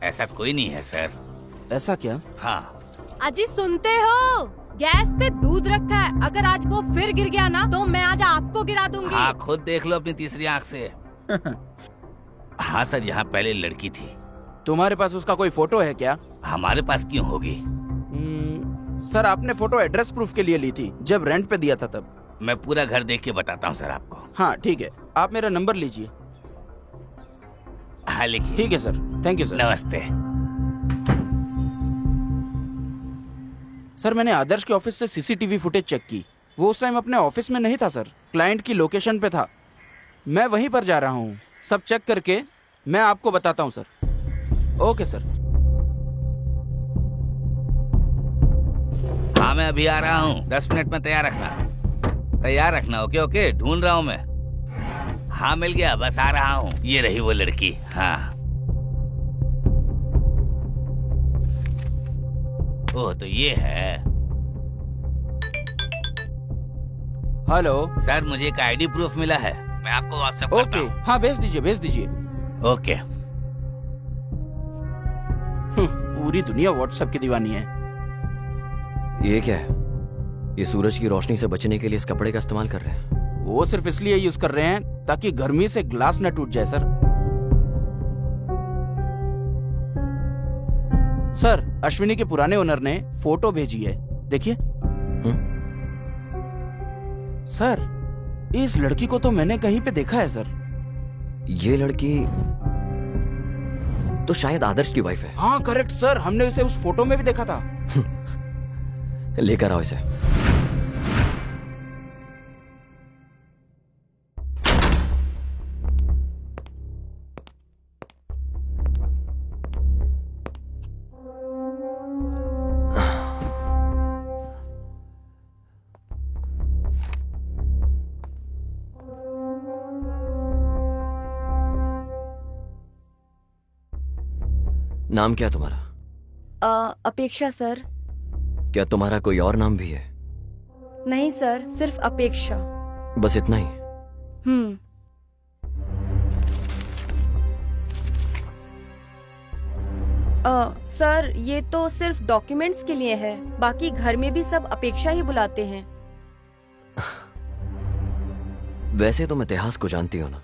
ऐसा कोई नहीं है सर। ऐसा क्या? हाँ। अजी सुनते हो? गैस पे दूध रखा है, अगर आज वो फिर गिर गया ना तो मैं आज आपको गिरा दूंगी। हाँ खुद देख लो अपनी तीसरी आंख से। हाँ सर, यहाँ पहले लड़की थी। तुम्हारे पास उसका कोई फोटो है क्या? हमारे पास क्यों होगी? सर आपने फोटो एड्रेस प्रूफ के लिए ली थी, जब रेंट पे दिया था तब। मैं पूरा घर देख के बताता हूँ सर आपको। हाँ ठीक है, आप मेरा नंबर लीजिए। हाँ लिखिए। ठीक है सर, थैंक यू सर। नमस्ते। सर मैंने आदर्श के ऑफिस से सीसीटीवी फुटेज चेक की। वो उस टाइम अपने ऑफिस में नहीं था सर, क्लाइंट की लोकेशन पे था। मैं वहीं पर जा रहा हूँ। सब चेक करके मैं आपको बताता हूँ सर। Okay sir. हाँ मैं अभी आ रहा हूँ, 10 मिनट में तैयार रखना। तैयार रखना। ओके ओके, ढूंढ रहा हूँ मैं। हाँ मिल गया, बस आ रहा हूँ। ये रही वो लड़की। हाँ ओह तो ये है। हेलो सर मुझे एक आईडी प्रूफ मिला है, मैं आपको व्हाट्सएप करता ओके, हूँ। हाँ भेज दीजिए भेज दीजिए। ओके। पूरी दुनिया व्हाट्सएप की दीवानी है। ये क्या है? ये सूरज की रोशनी से बचने के लिए इस कपड़े का इस्तेमाल कर रहे हैं। वो सिर्फ इसलिए यूज कर रहे हैं ताकि गर्मी से ग्लास न टूट जाए सर। सर अश्विनी के पुराने ओनर ने फोटो भेजी है, देखिए। सर इस लड़की को तो मैंने कहीं पे देखा है सर। ये लड़की तो शायद आदर्श की वाइफ है। हाँ करेक्ट सर, हमने इसे उस फोटो में भी देखा था। लेकर आओ इसे। नाम क्या तुम्हारा? अपेक्षा सर। क्या तुम्हारा कोई और नाम भी है? नहीं सर, सिर्फ अपेक्षा। बस इतना ही? सर ये तो सिर्फ डॉक्यूमेंट्स के लिए है, बाकी घर में भी सब अपेक्षा ही बुलाते हैं। वैसे तुम इतिहास को जानती हो ना?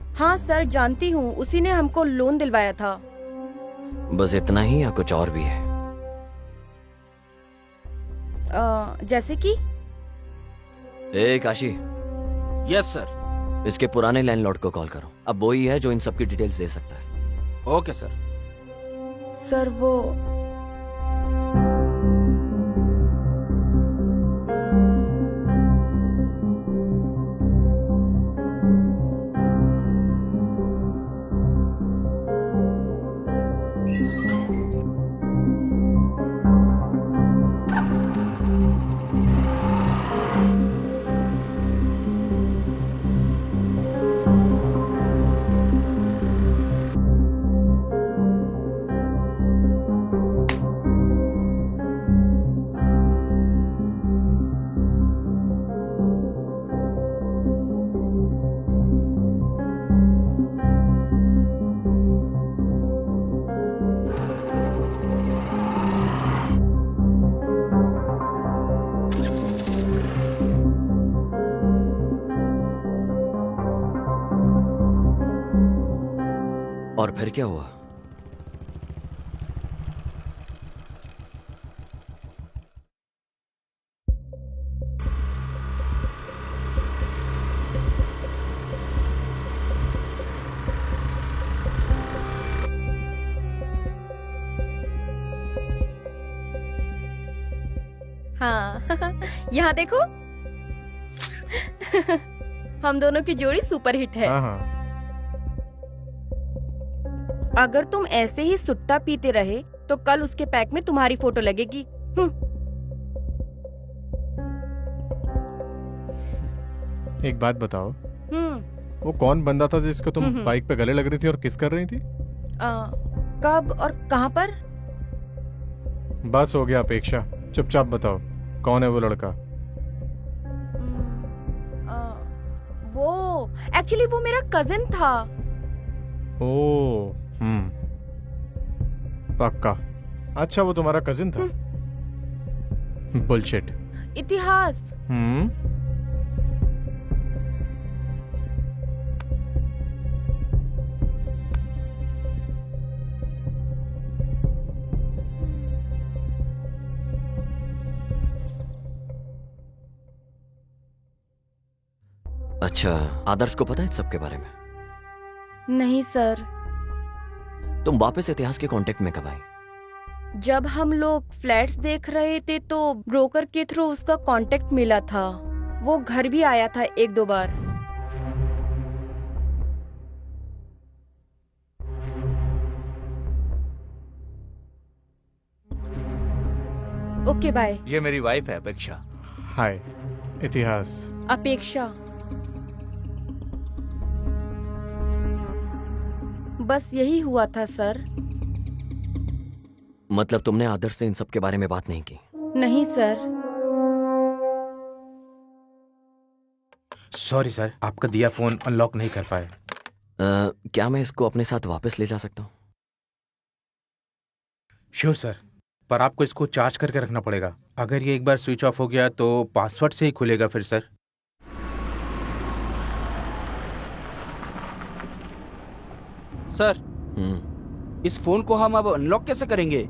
हाँ सर जानती हूँ, उसी ने हमको लोन दिलवाया था। बस इतना ही या कुछ और भी है? जैसे कि? ए काशी। Yes sir. इसके पुराने लैंडलॉर्ड को कॉल करो, अब वो ही है जो इन सब की डिटेल्स दे सकता है। Okay sir. सर वो और फिर क्या हुआ? हाँ यहाँ देखो। हम दोनों की जोड़ी सुपर हिट है। हाँ हाँ। अगर तुम ऐसे ही सुट्टा पीते रहे तो कल उसके पैक में तुम्हारी फोटो लगेगी। एक बात बताओ, हम्म। वो कौन बंदा था जिसको तुम बाइक पे गले लग रही थी और किस कर रही थी? कब और कहाँ पर? बस हो गया अपेक्षा, चुपचाप बताओ कौन है वो लड़का? वो एक्चुअली वो मेरा कजिन था। ओ पक्का। अच्छा वो तुम्हारा कजिन था? बुलशिट। इतिहास। अच्छा आदर्श को पता है इस सब के बारे में? नहीं सर। तुम वापस इतिहास के कांटेक्ट में कब आई? जब हम लोग फ्लैट्स देख रहे थे तो ब्रोकर के थ्रू उसका कांटेक्ट मिला था। वो घर भी आया था 1-2 बार। Okay bye. ये मेरी वाइफ है अपेक्षा। हाय इतिहास। अपेक्षा। बस यही हुआ था सर। मतलब तुमने आदर्श से इन सब के बारे में बात नहीं की? नहीं सर। सॉरी सर, आपका दिया फोन अनलॉक नहीं कर पाए। क्या मैं इसको अपने साथ वापस ले जा सकता हूँ? श्योर सर, पर आपको इसको चार्ज करके रखना पड़ेगा। अगर ये एक बार स्विच ऑफ हो गया तो पासवर्ड से ही खुलेगा फिर सर। सर, इस फोन को हम अब अनलॉक कैसे करेंगे?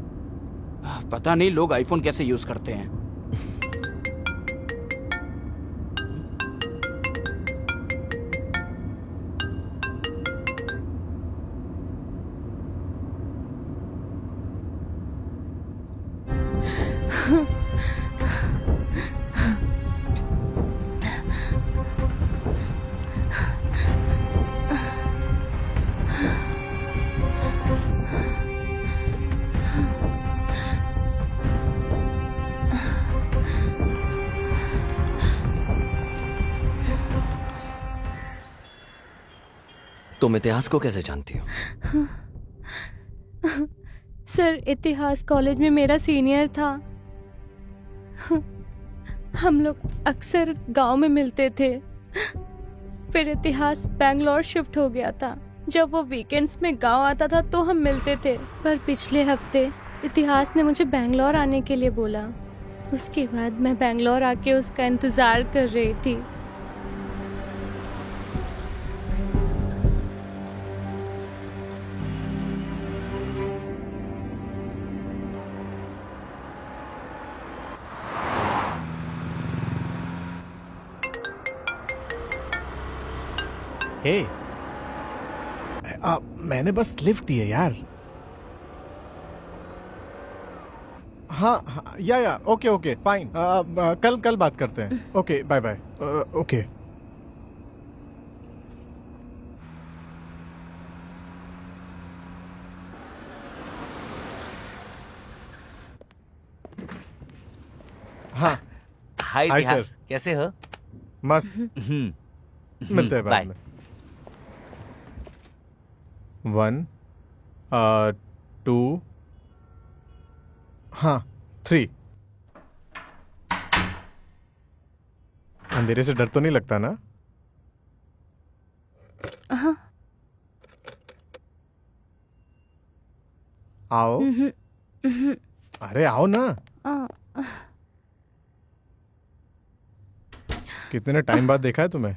पता नहीं लोग आईफोन कैसे यूज करते हैं। तुम इतिहास को कैसे जानती हो? सर, इतिहास कॉलेज में मेरा सीनियर था। हम लोग अक्सर गांव में मिलते थे। फिर इतिहास बैंगलोर शिफ्ट हो गया था। जब वो वीकेंड्स में गांव आता था तो हम मिलते थे। पर पिछले हफ्ते इतिहास ने मुझे बैंगलोर आने के लिए बोला। उसके बाद मैं बैंगलोर आके उसका इंतजार कर रही थी। हे, मैंने बस लिफ्ट दी है यार। हाँ, या ओके ओके फाइन। कल बात करते हैं। Okay bye bye. ओके। हाँ हाय हाय इतिहास, सर। कैसे हो? मस्त। मिलते हैं बाद बाय। में। 1 2 हाँ 3। अंधेरे से डर तो नहीं लगता ना? आओ। अरे आओ ना। कितने टाइम बाद देखा है तुम्हें?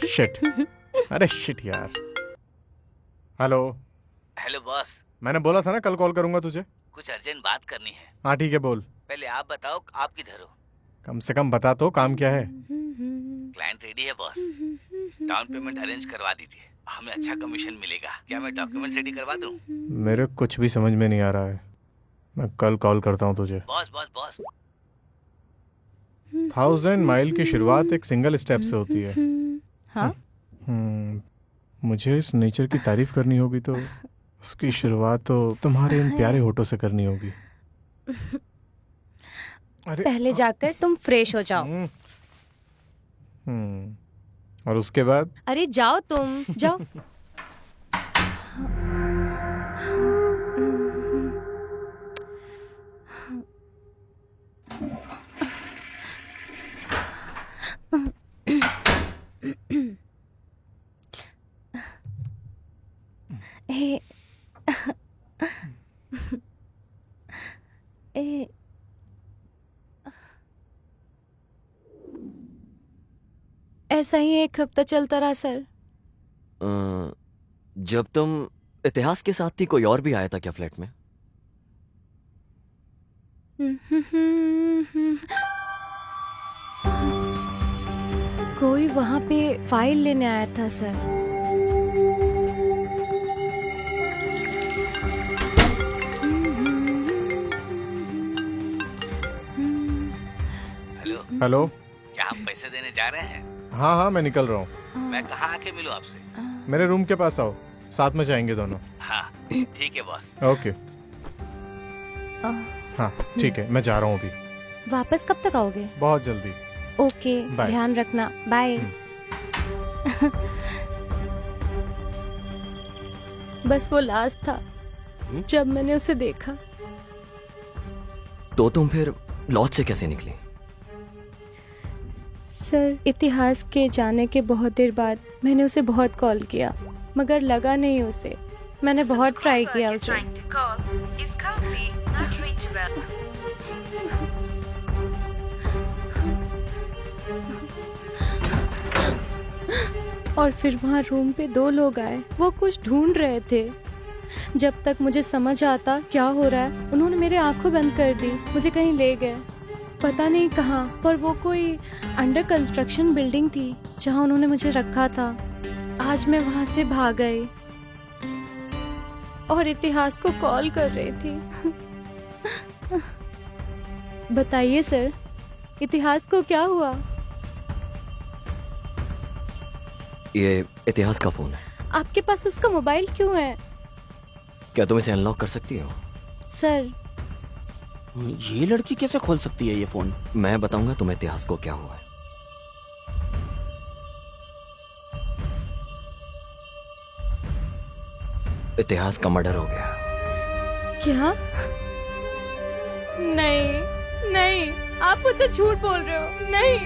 शिट। अरे शिट यार। हेलो। हेलो बॉस, मैंने बोला था ना कल कॉल करूंगा तुझे। कुछ अर्जेंट बात करनी है। हाँ ठीक है बोल। पहले आप बताओ, आप किधर हो? कम से कम बता तो काम क्या है। क्लाइंट रेडी है बॉस। डाउन पेमेंट अरेंज करवा दीजिए, हमें अच्छा कमीशन मिलेगा। क्या मैं डॉक्यूमेंट रेडी करवा दूं? मेरे कुछ भी समझ में नहीं आ रहा है। मैं कल कॉल करता हूँ तुझे। बॉस बॉस बॉस, 1000 माइल की शुरुआत एक सिंगल स्टेप से होती है। हाँ? मुझे इस नेचर की तारीफ करनी होगी तो उसकी शुरुआत तो तुम्हारे इन प्यारे होठों से करनी होगी। अरे पहले जाकर तुम फ्रेश हो जाओ। और उसके बाद? अरे जाओ तुम, जाओ। ए, ए, ऐसा ही एक हफ्ता चलता रहा सर। जब तुम इतिहास के साथ थी कोई और भी आया था क्या फ्लैट में? कोई वहां पे फाइल लेने आया था सर। हेलो। हेलो। क्या हम पैसे देने जा रहे हैं? हाँ हाँ मैं निकल रहा हूँ। मैं कहाँ आके मिलूं आपसे? मेरे रूम के पास आओ, साथ में जाएंगे दोनों। हाँ ठीक है बॉस। ओके। हाँ ठीक है, मैं जा रहा हूँ अभी। वापस कब तक आओगे? बहुत जल्दी। Okay, bye. ध्यान रखना, बाय। बस वो लास्ट था जब मैंने उसे देखा। तो तुम फिर लॉज से कैसे निकली? सर, इतिहास के जाने के बहुत देर बाद मैंने उसे बहुत कॉल किया, मगर लगा नहीं उसे। मैंने बहुत ट्राई किया उसे। और फिर वहाँ रूम पे 2 लोग आए, वो कुछ ढूंढ रहे थे। जब तक मुझे समझ आता क्या हो रहा है, उन्होंने मेरे आंखें बंद कर दी, मुझे कहीं ले गए, पता नहीं कहाँ, पर वो कोई अंडर कंस्ट्रक्शन बिल्डिंग थी जहाँ उन्होंने मुझे रखा था। आज मैं वहाँ से भाग गई और इतिहास को कॉल कर रही थी। बताइए सर, इतिहास को क्या हुआ? ये इतिहास का फोन है। आपके पास उसका मोबाइल क्यों है? क्या तुम इसे अनलॉक कर सकती हो? सर, ये लड़की कैसे खोल सकती है ये फोन? मैं बताऊंगा तुम्हें इतिहास को क्या हुआ है। इतिहास का मर्डर हो गया। क्या? नहीं नहीं, आप मुझसे झूठ बोल रहे हो। नहीं,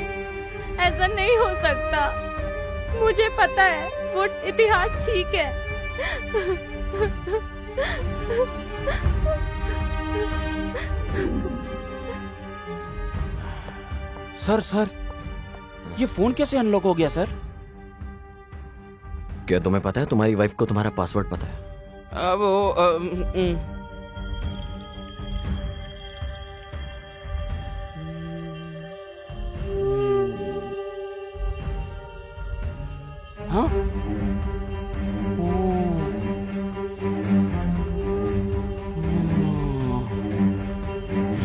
ऐसा नहीं हो सकता। मुझे पता है वो इतिहास ठीक है। सर, ये फोन कैसे अनलॉक हो गया सर? क्या तुम्हें पता है तुम्हारी वाइफ को तुम्हारा पासवर्ड पता है? अब वो हाँ?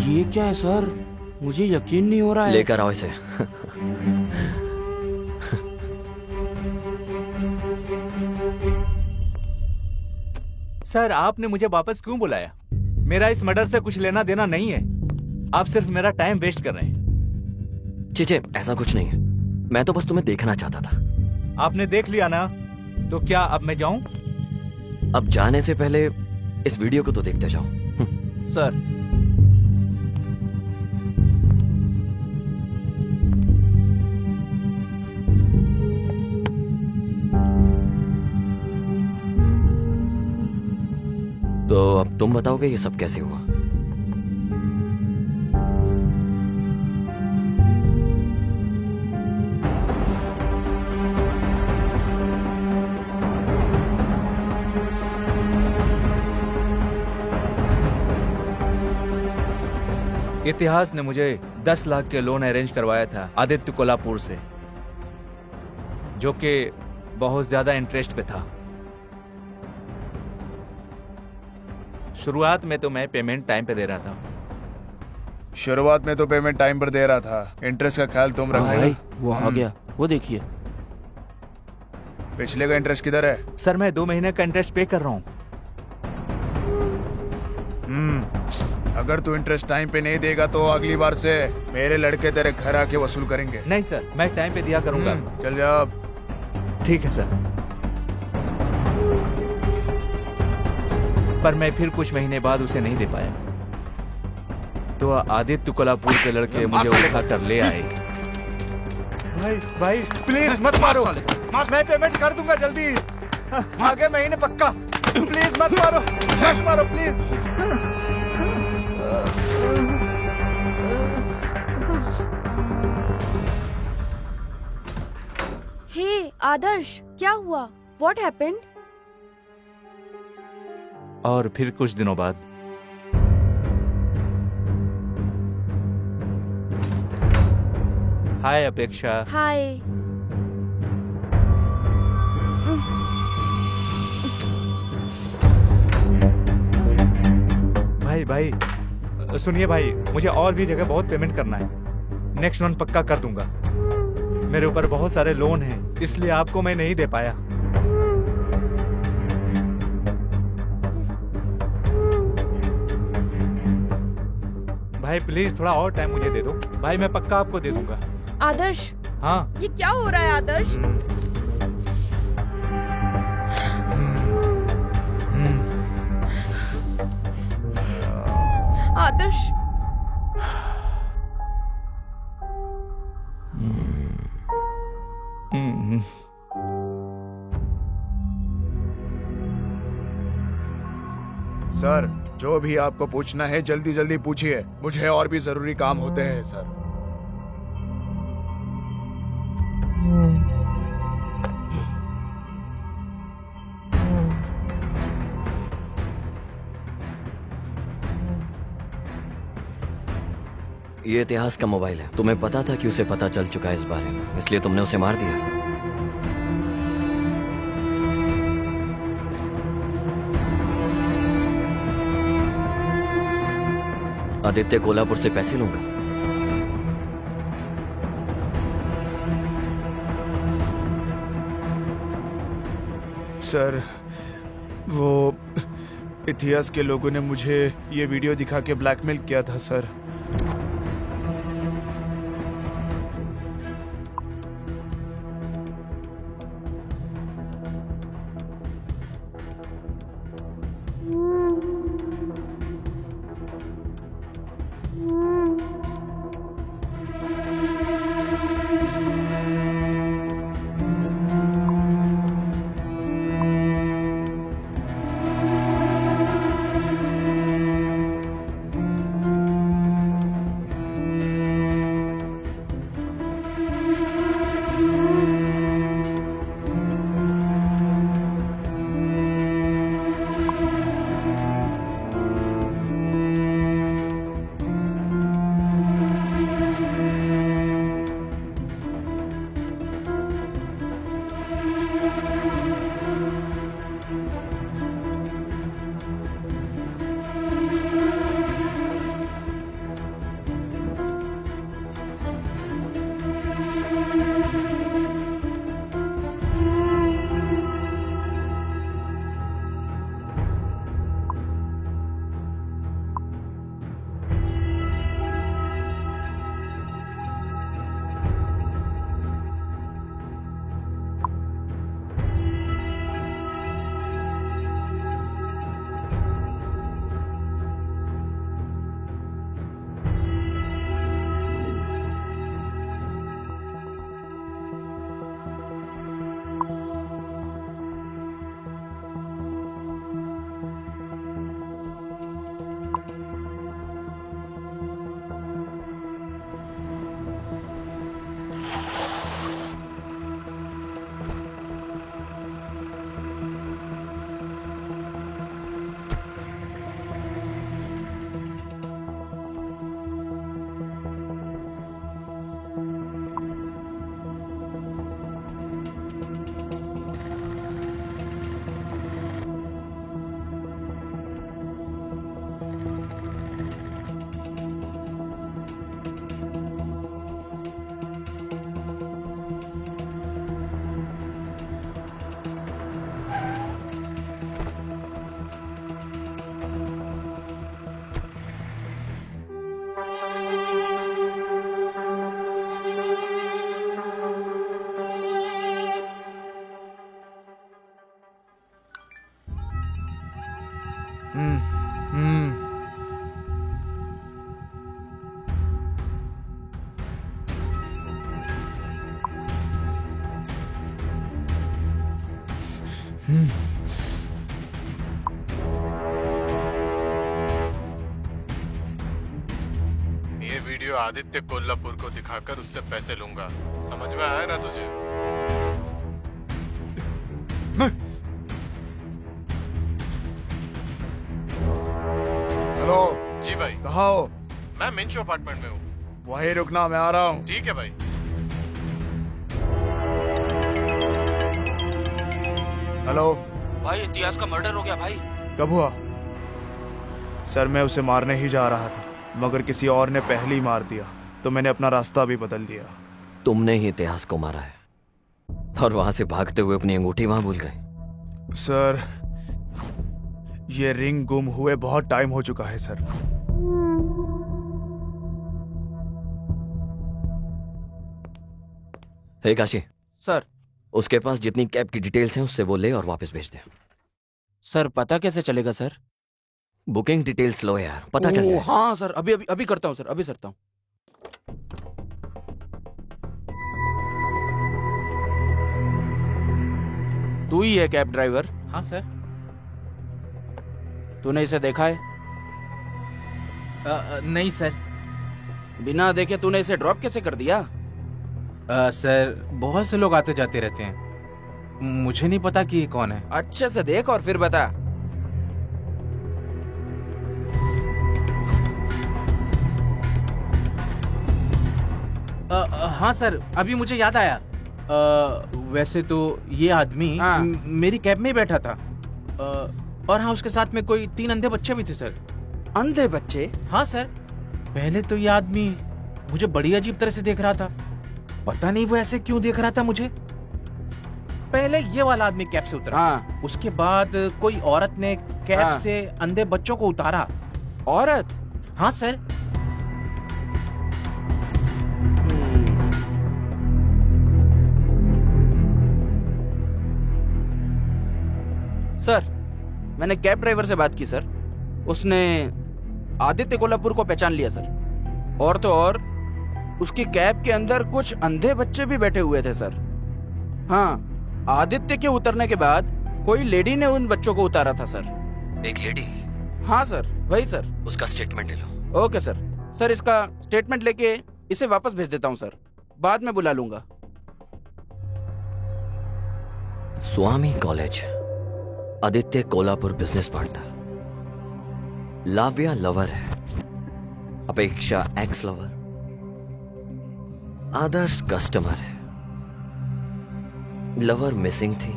ये क्या है सर? मुझे यकीन नहीं हो रहा है। लेकर आओ इसे। सर, आपने मुझे वापस क्यों बुलाया? मेरा इस मर्डर से कुछ लेना देना नहीं है। आप सिर्फ मेरा टाइम वेस्ट कर रहे हैं। चीचे, ऐसा कुछ नहीं है। मैं तो बस तुम्हें देखना चाहता था। आपने देख लिया ना, तो क्या अब मैं जाऊं? अब जाने से पहले इस वीडियो को तो देखते जाओ। सर, तो अब तुम बताओगे ये सब कैसे हुआ? इतिहास ने मुझे 10 लाख के लोन अरेंज करवाया था आदित्य कोल्हापुर से, जो कि बहुत ज्यादा इंटरेस्ट पे था। शुरुआत में तो मैं पेमेंट टाइम पे दे रहा था। शुरुआत में तो पेमेंट टाइम पर दे रहा था, इंटरेस्ट का ख्याल तुम रखना। भाई वो आ गया, वो देखिए। पिछले का इंटरेस्ट किधर है? सर, मैं 2 महीने का इंटरेस्ट पे कर रहा हूँ। अगर तू इंटरेस्ट टाइम पे नहीं देगा तो अगली बार से मेरे लड़के तेरे घर आके वसूल करेंगे। नहीं सर, मैं टाइम पे दिया करूंगा। चल जा अब। ठीक है सर, पर मैं फिर कुछ महीने बाद उसे नहीं दे पाया, तो आदित्य कोल्हापुर के लड़के मुझे उठा कर ले आए। भाई प्लीज मत मारो, मैं पेमेंट कर दूंगा जल्दी, आगे महीने पक्का। प्लीज मत मारो प्लीज। हे आदर्श, क्या हुआ? What happened? और फिर कुछ दिनों बाद हाय अपेक्षा। हाय। भाई सुनिए भाई, मुझे और भी जगह बहुत पेमेंट करना है। नेक्स्ट मंथ पक्का कर दूंगा। मेरे ऊपर बहुत सारे लोन हैं, इसलिए आपको मैं नहीं दे पाया। भाई प्लीज थोड़ा और टाइम मुझे दे दो भाई, मैं पक्का आपको दे दूंगा। आदर्श, हाँ ये क्या हो रहा है आदर्श? आदर्श, सर जो भी आपको पूछना है जल्दी जल्दी पूछिए, मुझे और भी जरूरी काम होते हैं सर। ये इतिहास का मोबाइल है। तुम्हें पता था कि उसे पता चल चुका है इस बारे में, इसलिए तुमने उसे मार दिया। आदित्य कोल्हापुर से पैसे लूंगा। सर वो इतिहास के लोगों ने मुझे ये वीडियो दिखा के ब्लैकमेल किया था सर। ये वीडियो आदित्य कोल्हापुर को दिखाकर उससे पैसे लूंगा। समझ में आया ना तुझे? हेलो जी भाई। कहाँ हो? मैं मिंचो अपार्टमेंट में हूँ। वहीं रुकना, मैं आ रहा हूँ। ठीक है भाई। हेलो भाई इतिहास का मर्डर हो गया भाई। कब हुआ? सर मैं उसे मारने ही जा रहा था मगर किसी और ने पहले ही मार दिया तो मैंने अपना रास्ता भी बदल दिया। तुमने ही इतिहास को मारा है और वहां से भागते हुए अपनी अंगूठी वहां भूल गए। सर ये रिंग गुम हुए बहुत टाइम हो चुका है सर। हे काशी, सर। उसके पास जितनी कैब की डिटेल्स हैं उससे वो ले और वापस भेज दे। सर पता कैसे चलेगा सर? बुकिंग डिटेल्स लो यार, पता चल ओह, जाए। हाँ सर, अभी अभी अभी करता हूँ सर, अभी करता हूँ। तू ही है कैब ड्राइवर? हाँ सर। तूने इसे देखा है? नहीं सर। बिना देखे तूने इसे ड्रॉप कैसे कर दिया? सर बहुत से लोग आते जाते रहते हैं, मुझे नहीं पता कि ये कौन है। अच्छे से देख और फिर बता। हाँ सर, अभी मुझे याद आया। वैसे तो ये आदमी हाँ। मेरी कैब में ही बैठा था। और हाँ, उसके साथ में कोई 3 अंधे बच्चे भी थे सर। अंधे बच्चे? हाँ सर। पहले तो ये आदमी मुझे बड़ी अजीब तरह से देख रहा था, पता नहीं वो ऐसे क्यों देख रहा था मुझे। पहले ये वाला आदमी कैब से उतरा। हाँ। उसके बाद कोई औरत ने कैब हाँ। से अंधे बच्चों को उतारा। औरत? हाँ सर। सर, मैंने कैब ड्राइवर से बात की सर। उसने आदित्य कोल्हापुर को पहचान लिया सर। और तो और उसकी कैब के अंदर कुछ अंधे बच्चे भी बैठे हुए थे सर। हाँ, आदित्य के उतरने के बाद कोई लेडी ने उन बच्चों को उतारा था सर। एक लेडी? हाँ सर, वही सर। उसका स्टेटमेंट ले लो। Okay sir. सर इसका स्टेटमेंट लेके इसे वापस भेज देता हूँ सर, बाद में बुला लूंगा। Swami college, Aditya Kolhapur business partner, Lavya lover है, Apeksha ex lover, Adarsh customer है, लवर मिसिंग थी,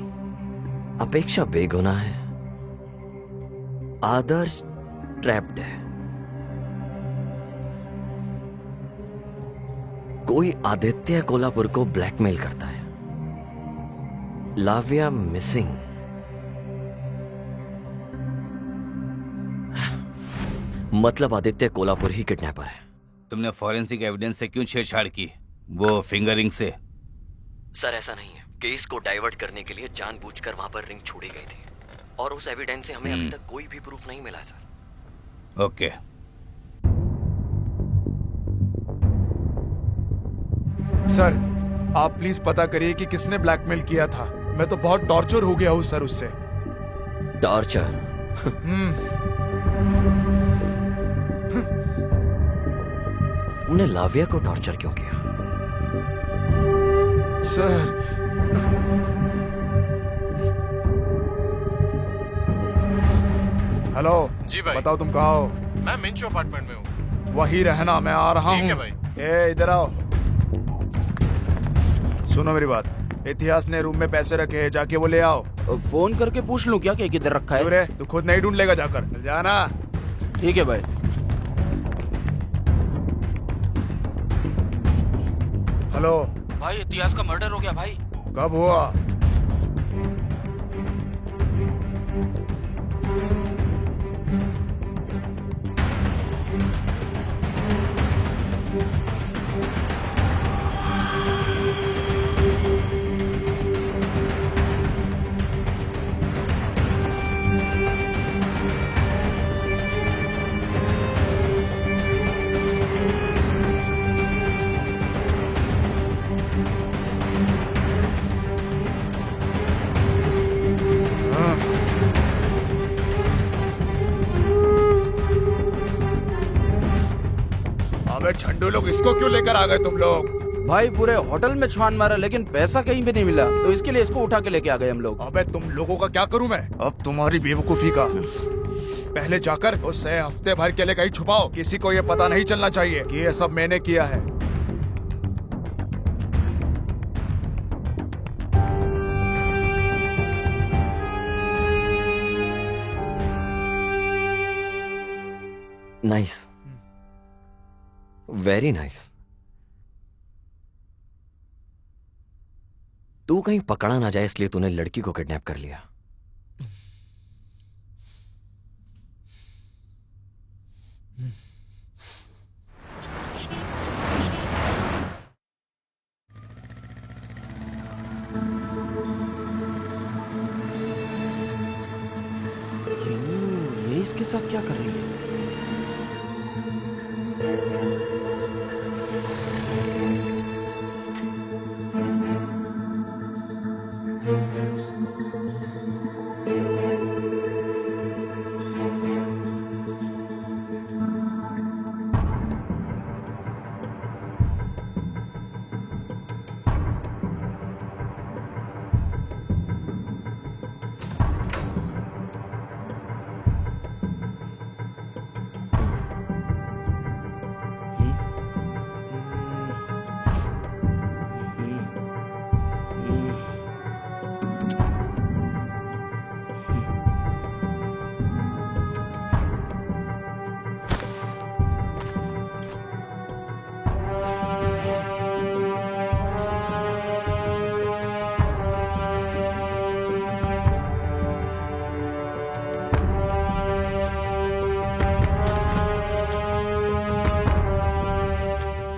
अपेक्षा बेगुनाह है, आदर्श ट्रैप्ड है। कोई आदित्य कोल्हापुर को ब्लैकमेल करता है, लाव्या मिसिंग। मतलब आदित्य कोल्हापुर ही किडनैपर है। तुमने फॉरेंसिक एविडेंस से क्यों छेड़छाड़ की? वो फिंगरिंग से? सर ऐसा नहीं है, केस को डाइवर्ट करने के लिए जानबूझकर वहां पर रिंग छोड़ी गई थी और उस एविडेंस से हमें अभी तक कोई भी प्रूफ नहीं मिला है सर। ओके। सर आप प्लीज पता करिए कि किसने ब्लैकमेल किया था। मैं तो बहुत टॉर्चर हो गया हूँ सर उससे। टॉर्चर? तुमने लाव्या को टॉर्चर क्यों किया? सर हेलो जी भाई। बताओ तुम कहाँ हो? मैं मिंचो अपार्टमेंट में हूँ। वही रहना, मैं आ रहा हूँ। ठीक है भाई। ए इधर आओ, सुनो मेरी बात। इतिहास ने रूम में पैसे रखे हैं, जाके वो ले आओ। फोन करके पूछ लूं क्या कि किधर रखा क्यों है? रे, तू खुद नहीं ढूंढ लेगा जाकर? चल जाना। ठीक है भाई। हेलो भाई इतिहास का मर्डर हो गया भाई। कब हुआ? अबे झंडू लोग, इसको क्यों लेकर आ गए तुम लोग? भाई पूरे होटल में छान मारा लेकिन पैसा कहीं भी नहीं मिला, तो इसके लिए इसको उठा के लेके आ गए हम लोग। अबे तुम लोगों का क्या करूं मैं? अब तुम्हारी बेवकूफी का। पहले जाकर उसे हफ्ते भर के लिए कहीं छुपाओ, किसी को ये पता नहीं चलना चाहिए कि ये सब मैंने किया है। Nice, very nice. तू कहीं पकड़ा ना जाए इसलिए तूने लड़की को किडनैप कर लिया। साथ क्या कर रही है?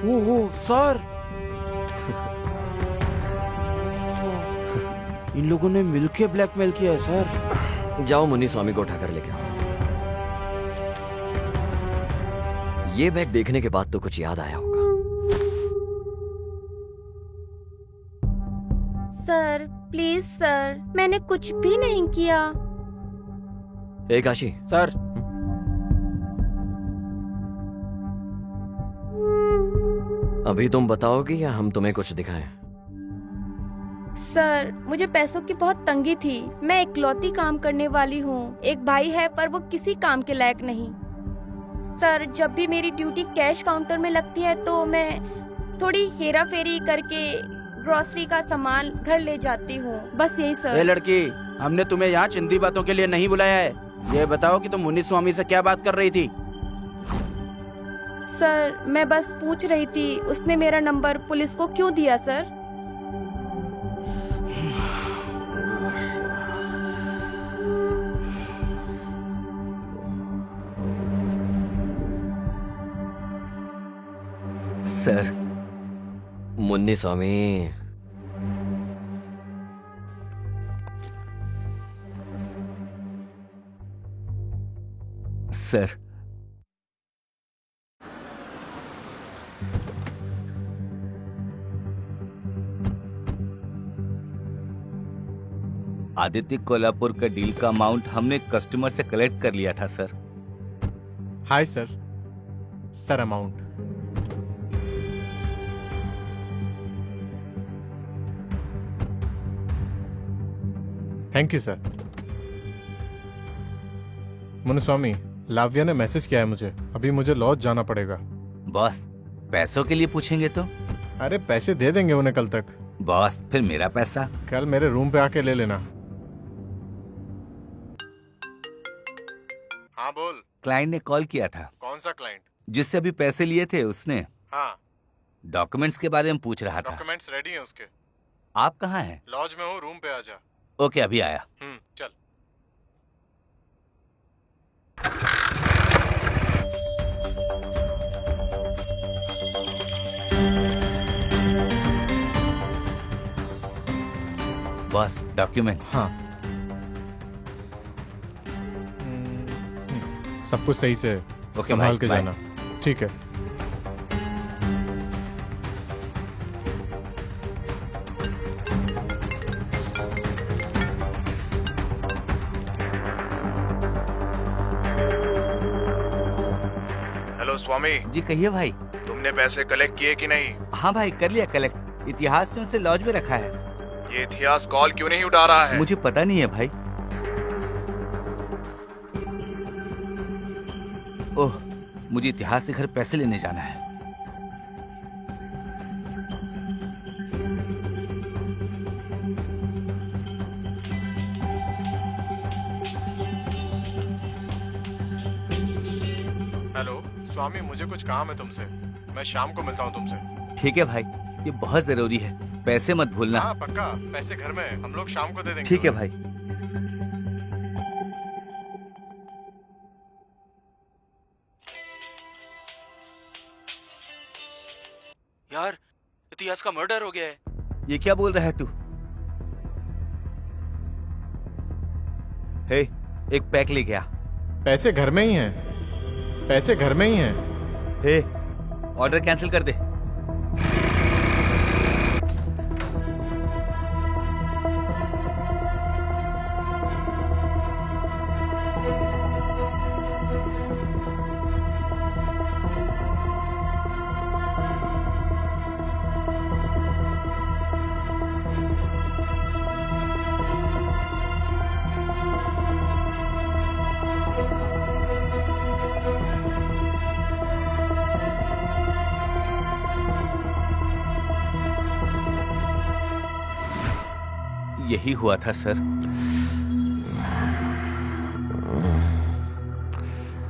ओहो सर, इन लोगों ने मिलके ब्लैकमेल किया है सर। जाओ मुन्नी स्वामी को उठाकर लेके आओ। ये बैग देखने के बाद तो कुछ याद आया होगा। सर प्लीज सर, मैंने कुछ भी नहीं किया। ए काशी, सर अभी तुम बताओगी या हम तुम्हें कुछ दिखाएं? सर मुझे पैसों की बहुत तंगी थी। मैं इकलौती काम करने वाली हूँ। एक भाई है पर वो किसी काम के लायक नहीं। सर जब भी मेरी ड्यूटी कैश काउंटर में लगती है तो मैं थोड़ी हेरा फेरी करके ग्रोसरी का सामान घर ले जाती हूँ। बस यही ए सर। लड़की, हमने तुम्हें यहाँ चिंदी बातों के लिए नहीं बुलाया है। ये बताओ कि तुम मुन्नी स्वामी से क्या बात कर रही थी? सर मैं बस पूछ रही थी उसने मेरा नंबर पुलिस को क्यों दिया सर? सर, मुन्नी स्वामी, सर आदित्य कोल्हापुर का डील का अमाउंट हमने कस्टमर से कलेक्ट कर लिया था sir. Hi sir. Sir amount thank you sir. Munuswamy, Lavya ने मैसेज किया है मुझे। अभी मुझे लॉज जाना पड़ेगा। बॉस, पैसों के लिए पूछेंगे तो? अरे पैसे दे देंगे उन्हें कल तक। बॉस, फिर मेरा पैसा? कल मेरे रूम पे आके ले लेना। हाँ बोल। क्लाइंट ने कॉल किया था। कौन सा क्लाइंट? जिससे अभी पैसे लिए थे उसने। हाँ, डॉक्यूमेंट्स के बारे में पूछ रहा था। डॉक्यूमेंट्स रेडी हैं उसके। आप कहाँ हैं? लॉज में हूँ, रूम पे आ जा। ओके, अभी आया। चल। Boss, documents. हाँ, सब कुछ सही से ओके, संभाल के बाय। जाना। ठीक है। हेलो स्वामी, जी कहिए भाई। तुमने पैसे कलेक्ट किए कि नहीं? हाँ भाई, कर लिया कलेक्ट। इतिहास ने उसे लॉज में रखा है। ये इतिहास कॉल क्यों नहीं उठा रहा है? मुझे पता नहीं है भाई। ओह, मुझे इतिहास से घर पैसे लेने जाना है। हेलो स्वामी, मुझे कुछ काम है तुमसे। मैं शाम को मिलता हूँ तुमसे। ठीक है भाई, ये बहुत जरूरी है। पैसे मत भूलना। हाँ पक्का, पैसे घर में हम लोग शाम को दे देंगे। ठीक है भाई। यार, इतिहास का मर्डर हो गया है। ये क्या बोल रहा है तू? हे, एक पैक ले गया। पैसे घर में ही हैं, पैसे घर में ही हैं। हे, ऑर्डर कैंसिल कर दे। यही हुआ था सर।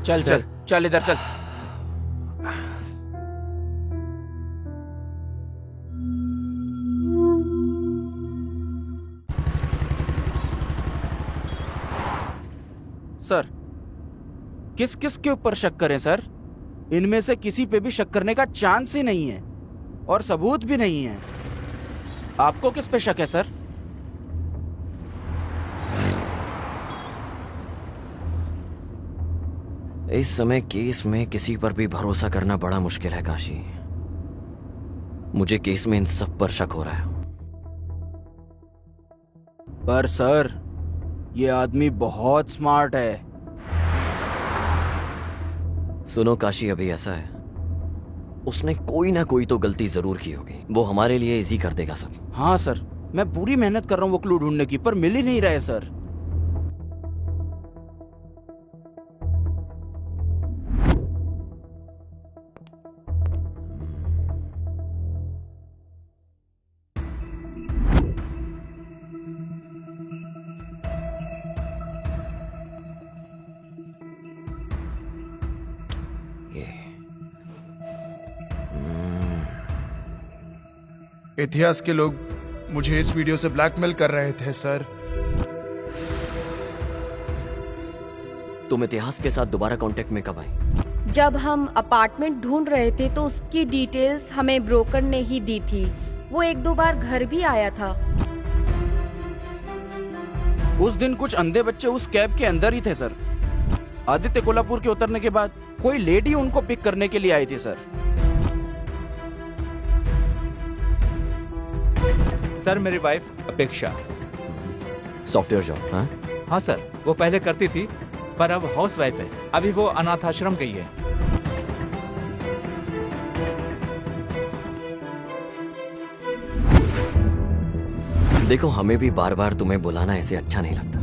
चल चल चल इधर चल। सर, किस किस के ऊपर शक करें सर? इनमें से किसी पे भी शक करने का चांस ही नहीं है और सबूत भी नहीं है। आपको किस पे शक है सर? इस समय केस में किसी पर भी भरोसा करना बड़ा मुश्किल है काशी। मुझे केस में इन सब पर शक हो रहा है। पर सर, ये आदमी बहुत स्मार्ट है। सुनो काशी, अभी ऐसा है, उसने कोई ना कोई तो गलती जरूर की होगी। वो हमारे लिए इजी कर देगा सब। हाँ सर, मैं पूरी मेहनत कर रहा हूँ वो क्लू ढूंढने की, पर मिल ही नहीं रहे सर। इतिहास के लोग मुझे इस वीडियो से ब्लैकमेल कर रहे थे सर। तुम इतिहास के साथ दोबारा कांटेक्ट में कब आई? जब हम अपार्टमेंट ढूंढ रहे थे तो उसकी डिटेल्स हमें ब्रोकर ने ही दी थी। वो 1-2 बार घर भी आया था। उस दिन कुछ अंधे बच्चे उस कैब के अंदर ही थे सर। आदित्य कोल्हापुर के उतरने के बाद कोई लेडी उनको पिक करने के लिए आई थी सर। सर, मेरी वाइफ अपेक्षा। Software job? हाँ हाँ सर, वो पहले करती थी पर अब हाउस वाइफ है। अभी वो अनाथ आश्रम गई है। देखो, हमें भी बार बार तुम्हें बुलाना ऐसे अच्छा नहीं लगता।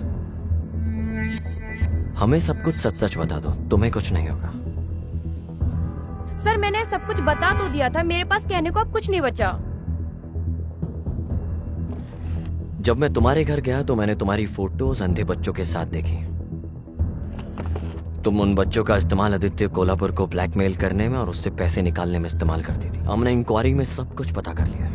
हमें सब कुछ सच सच बता दो, तुम्हें कुछ नहीं होगा। सर, मैंने सब कुछ बता तो दिया था। मेरे पास कहने को अब कुछ नहीं बचा। जब मैं तुम्हारे घर गया तो मैंने तुम्हारी फोटोज अंधे बच्चों के साथ देखी। तुम उन बच्चों का इस्तेमाल आदित्य कोल्हापुर को ब्लैकमेल करने में और उससे पैसे निकालने में इस्तेमाल करती थी। हमने इंक्वायरी में सब कुछ पता कर लिया है।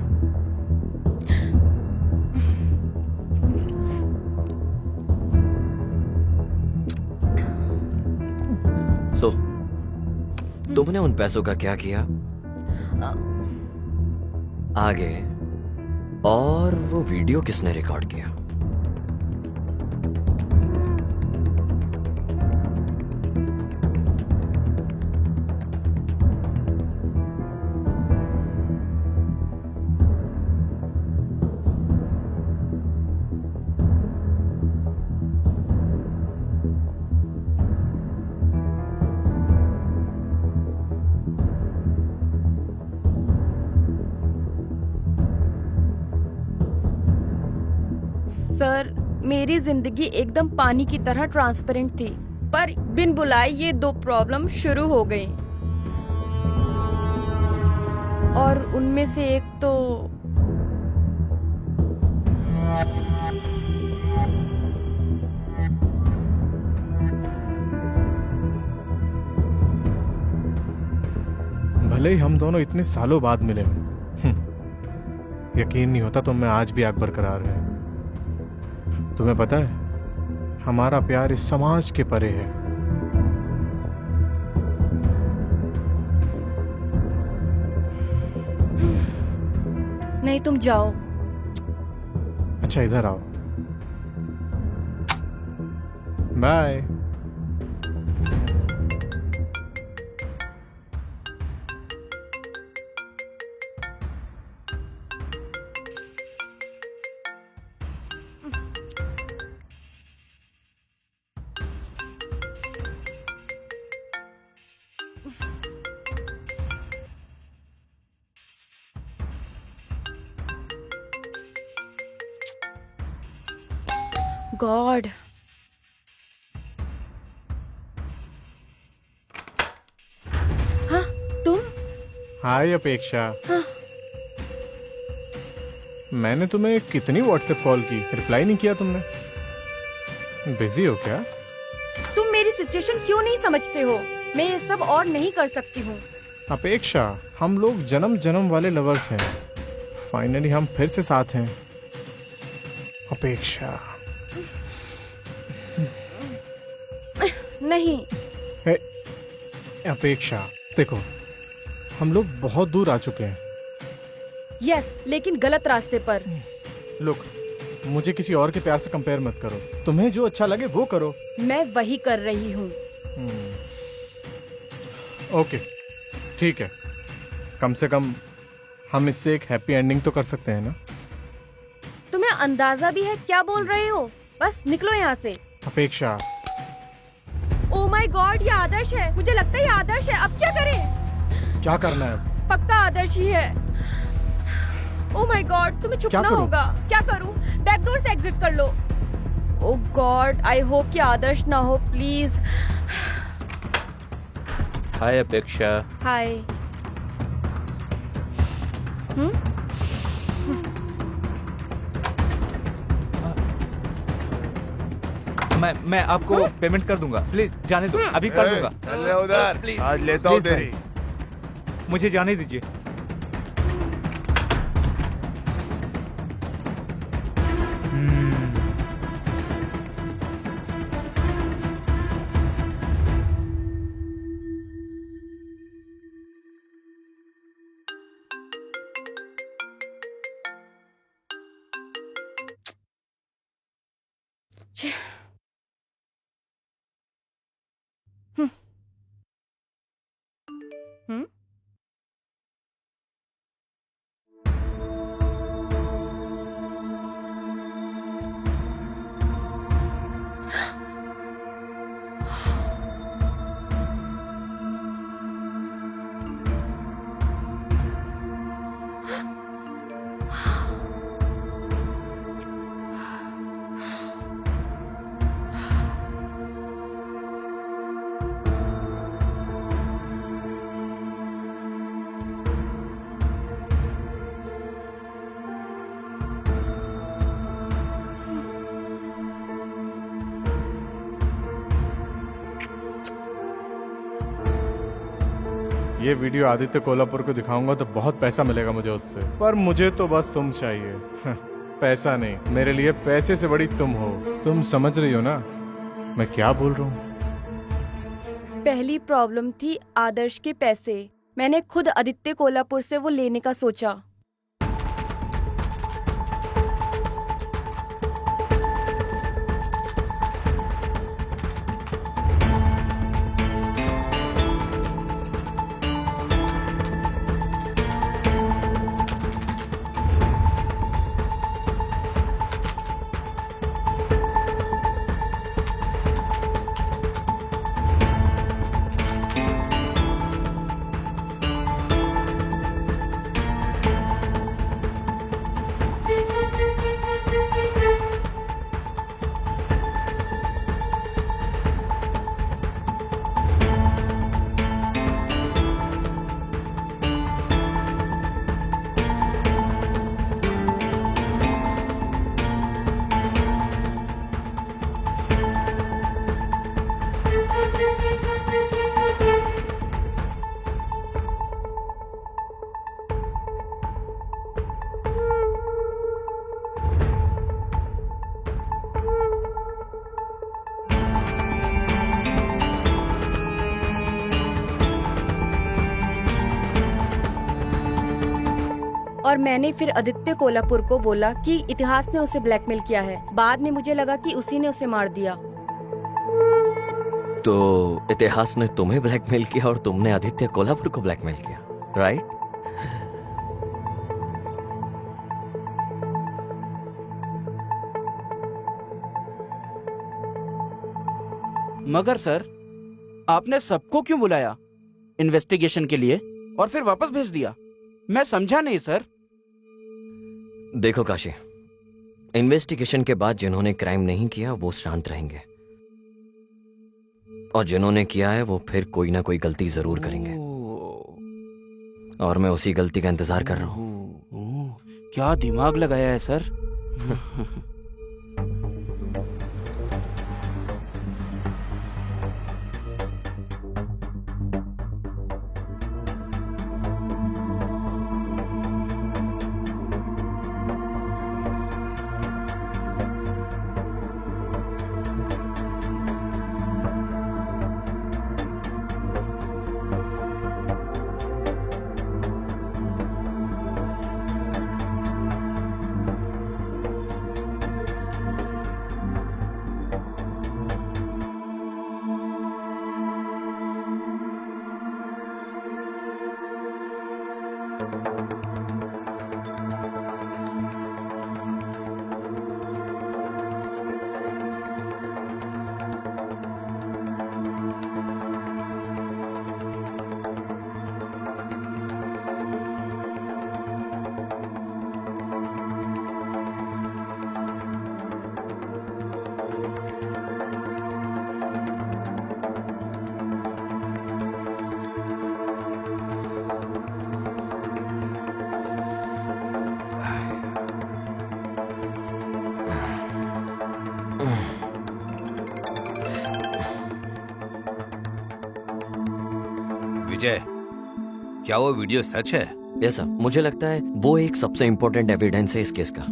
सो तुमने उन पैसों का क्या किया आगे, और वो वीडियो किसने रिकॉर्ड किया? सर, मेरी जिंदगी एकदम पानी की तरह ट्रांसपेरेंट थी, पर बिन बुलाए ये 2 प्रॉब्लम शुरू हो गई। और उनमें से एक तो भले ही हम दोनों इतने सालों बाद मिले हों, यकीन नहीं होता तुम में आज भी आग बरकरार है। तुम्हें पता है, हमारा प्यार इस समाज के परे है। नहीं, तुम जाओ। अच्छा, इधर आओ। बाय। गॉड। हाँ, तुम? हाय अपेक्षा। मैंने तुम्हें कितनी व्हाट्सएप कॉल की, रिप्लाई नहीं किया तुमने। बिजी हो क्या? तुम मेरी सिचुएशन क्यों नहीं समझते हो? मैं ये सब और नहीं कर सकती हूँ। अपेक्षा, हम लोग जन्म जन्म वाले लवर्स हैं। फाइनली हम फिर से साथ हैं। अपेक्षा। नहीं। अपेक्षा, देखो हम लोग बहुत दूर आ चुके हैं। यस, लेकिन गलत रास्ते पर। लुक, मुझे किसी और के प्यार से कंपेयर मत करो। तुम्हें जो अच्छा लगे वो करो। मैं वही कर रही हूँ। ओके, ठीक है। कम से कम हम इससे एक हैप्पी एंडिंग तो कर सकते हैं ना? तुम्हें अंदाजा भी है क्या बोल रहे हो? बस निकलो यहाँ से। अपेक्षा। ओ माय गॉड, ये आदर्श है। मुझे लगता है ये आदर्श है। अब क्या करें? क्या करना है अब? पक्का आदर्श ही है। ओ माय गॉड, तुम्हें क्या छुपना करूं? होगा। क्या करूं? बैक डोर से एग्जिट कर लो। ओ गॉड, आई होप कि आदर्श ना हो, प्लीज। हाय अपेक्षा। हाय। मैं आपको पेमेंट कर दूंगा, प्लीज जाने दो, अभी कर दूंगा। चल रहे उधर, प्लीज आज लेता हूँ प्लीज तेरी। मुझे जाने दीजिए। हम्म? ये वीडियो आदित्य कोल्हापुर को दिखाऊंगा तो बहुत पैसा मिलेगा मुझे उससे, पर मुझे तो बस तुम चाहिए। पैसा नहीं, मेरे लिए पैसे से बड़ी तुम हो। तुम समझ रही हो ना मैं क्या बोल रहा हूँ? पहली प्रॉब्लम थी आदर्श के पैसे। मैंने खुद आदित्य कोल्हापुर से वो लेने का सोचा। और मैंने फिर आदित्य कोल्हापुर को बोला कि इतिहास ने उसे ब्लैकमेल किया है। बाद में मुझे लगा कि उसी ने उसे मार दिया। तो इतिहास ने तुम्हें ब्लैकमेल किया और तुमने आदित्य कोल्हापुर को ब्लैकमेल किया, राइट? मगर सर, आपने सबको क्यों बुलाया इन्वेस्टिगेशन के लिए और फिर वापस भेज दिया? मैं समझा नहीं सर। देखो काशी, इन्वेस्टिगेशन के बाद जिन्होंने क्राइम नहीं किया वो शांत रहेंगे, और जिन्होंने किया है वो फिर कोई ना कोई गलती जरूर करेंगे, और मैं उसी गलती का इंतजार कर रहा हूँ। क्या दिमाग लगाया है सर। विजय, क्या वो वीडियो सच है? यस सर, मुझे लगता है वो एक सबसे इम्पोर्टेंट एविडेंस है इस केस का।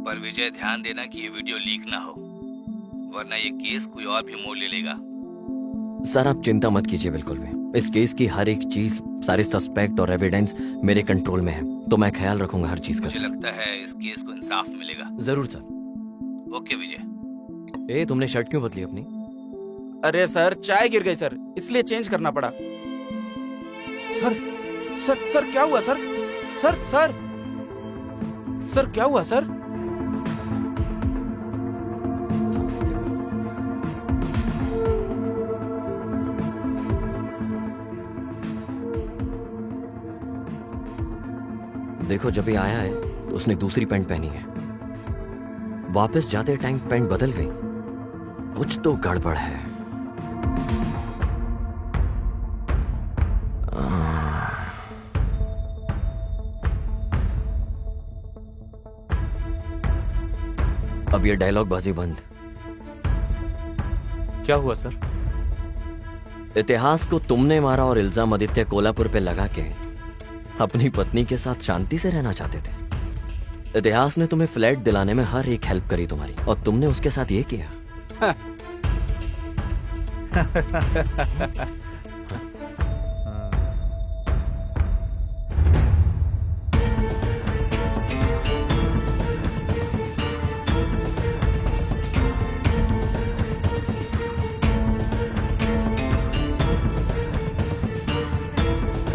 पर विजय, ध्यान देना कि ये वीडियो लीक ना हो, वरना ये केस कोई और भी मोड़ ले लेगा। सर आप चिंता मत कीजिए बिल्कुल भी। इस केस की हर एक चीज, सारे सस्पेक्ट और एविडेंस मेरे कंट्रोल में है, तो मैं ख्याल रखूंगा हर चीज का। मुझे लगता है इस केस को इंसाफ मिलेगा। जरूर सर। ओके विजय। ए तुमने शर्ट क्यों बदली अपनी? अरे सर, चाय गिर गई सर, इसलिए चेंज करना पड़ा। सर सर सर क्या हुआ सर? सर सर सर क्या हुआ सर? देखो जब ये आया है तो उसने दूसरी पैंट पहनी है, वापस जाते टाइम पैंट बदल गई, कुछ तो गड़बड़ है। अब ये डायलॉग बाजी बंद। क्या हुआ सर? इतिहास को तुमने मारा और इल्जाम आदित्य कोल्हापुर पे लगा के अपनी पत्नी के साथ शांति से रहना चाहते थे। इतिहास ने तुम्हें फ्लैट दिलाने में हर एक हेल्प करी तुम्हारी, और तुमने उसके साथ ये किया।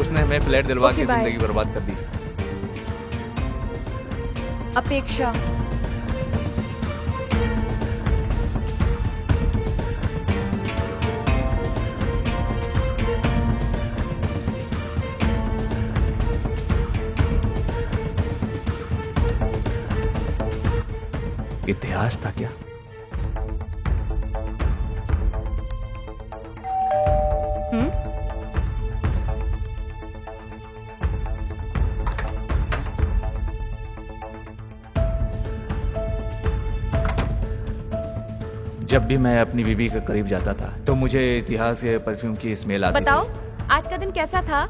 उसने हमें फ्लैट दिलवा Okay, के bye. जिंदगी बर्बाद कर दी। अपेक्षा, इतिहास था क्या? जब भी मैं अपनी बीवी के करीब जाता था तो मुझे इतिहास के परफ्यूम की स्मेल आती बताओ थी। आज का दिन कैसा था?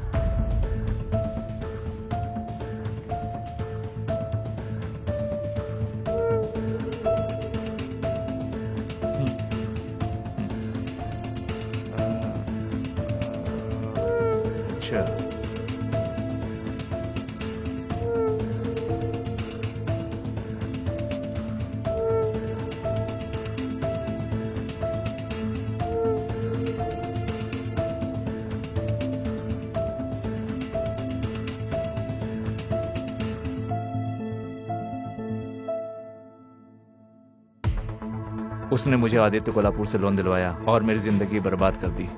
अच्छा, उसने मुझे आदित्य कोल्हापुर से लोन दिलवाया और मेरी जिंदगी बर्बाद कर दी।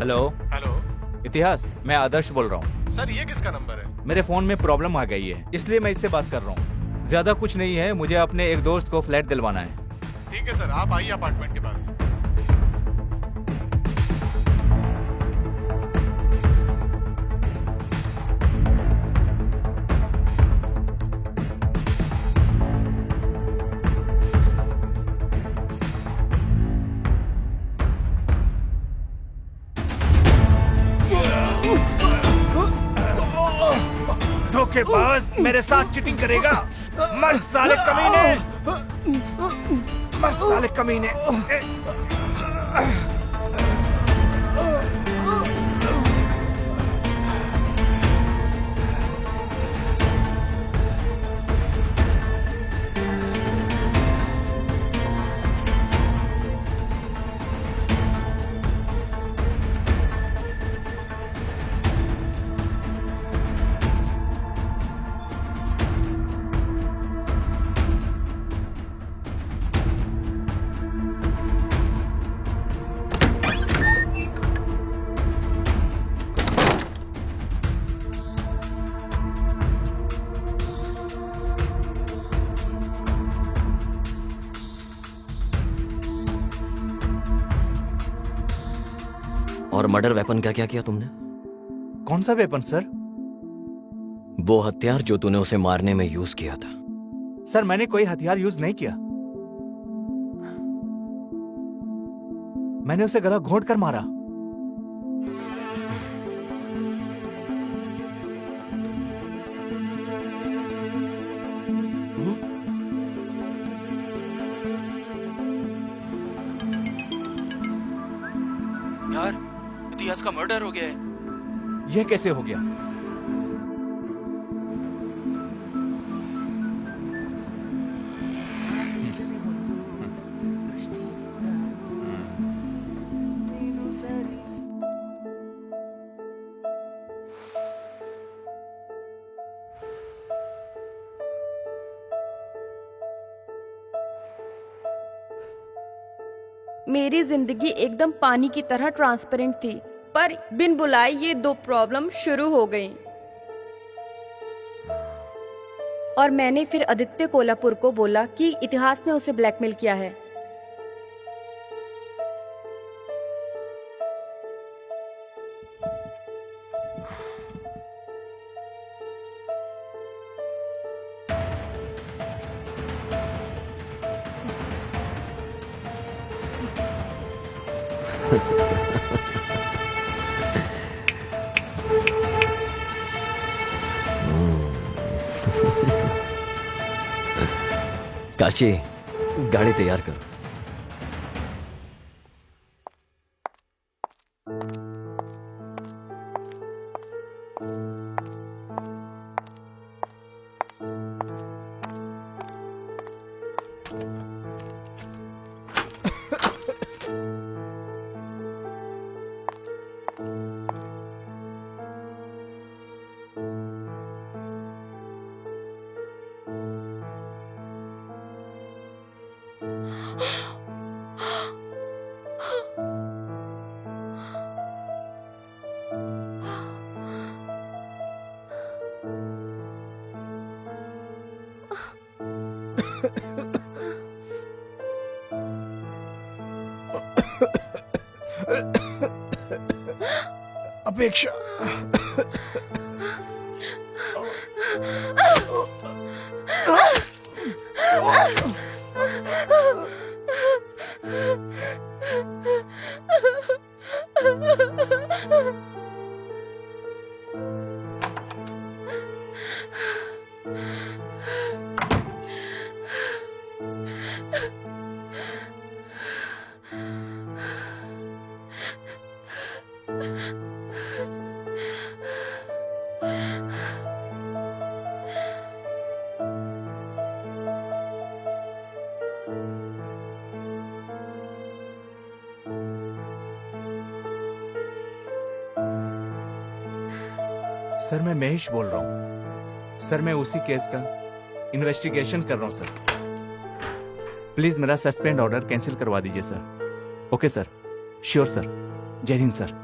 हेलो। हेलो इतिहास, मैं आदर्श बोल रहा हूँ। सर, ये किसका नंबर है? मेरे फोन में प्रॉब्लम आ गई है, इसलिए मैं इससे बात कर रहा हूँ। ज्यादा कुछ नहीं है, मुझे अपने एक दोस्त को फ्लैट दिलवाना है। ठीक है सर, आप आइए अपार्टमेंट के पास। धोखेबाज, मेरे साथ चीटिंग करेगा? मर साले कमीने, मर साले कमीने। और मर्डर वेपन का क्या किया तुमने? कौन सा वेपन सर? वो हथियार जो तूने उसे मारने में यूज किया था। सर, मैंने कोई हथियार यूज नहीं किया। मैंने उसे गला घोंट कर मारा। यार, इतिहास का मर्डर हो गया है। यह कैसे हो गया? मेरी जिंदगी एकदम पानी की तरह ट्रांसपेरेंट थी, पर बिन बुलाए ये दो प्रॉब्लम शुरू हो गई। और मैंने फिर आदित्य कोल्हापुर को बोला कि इतिहास ने उसे ब्लैकमेल किया है। काशी, गाड़ी तैयार करो। अपेक्षा, सर, मैं महेश बोल रहा हूँ। सर, मैं उसी केस का इन्वेस्टिगेशन कर रहा हूँ सर। प्लीज मेरा सस्पेंड ऑर्डर कैंसिल करवा दीजिए sir. Okay sir, sure sir. जय हिंद सर।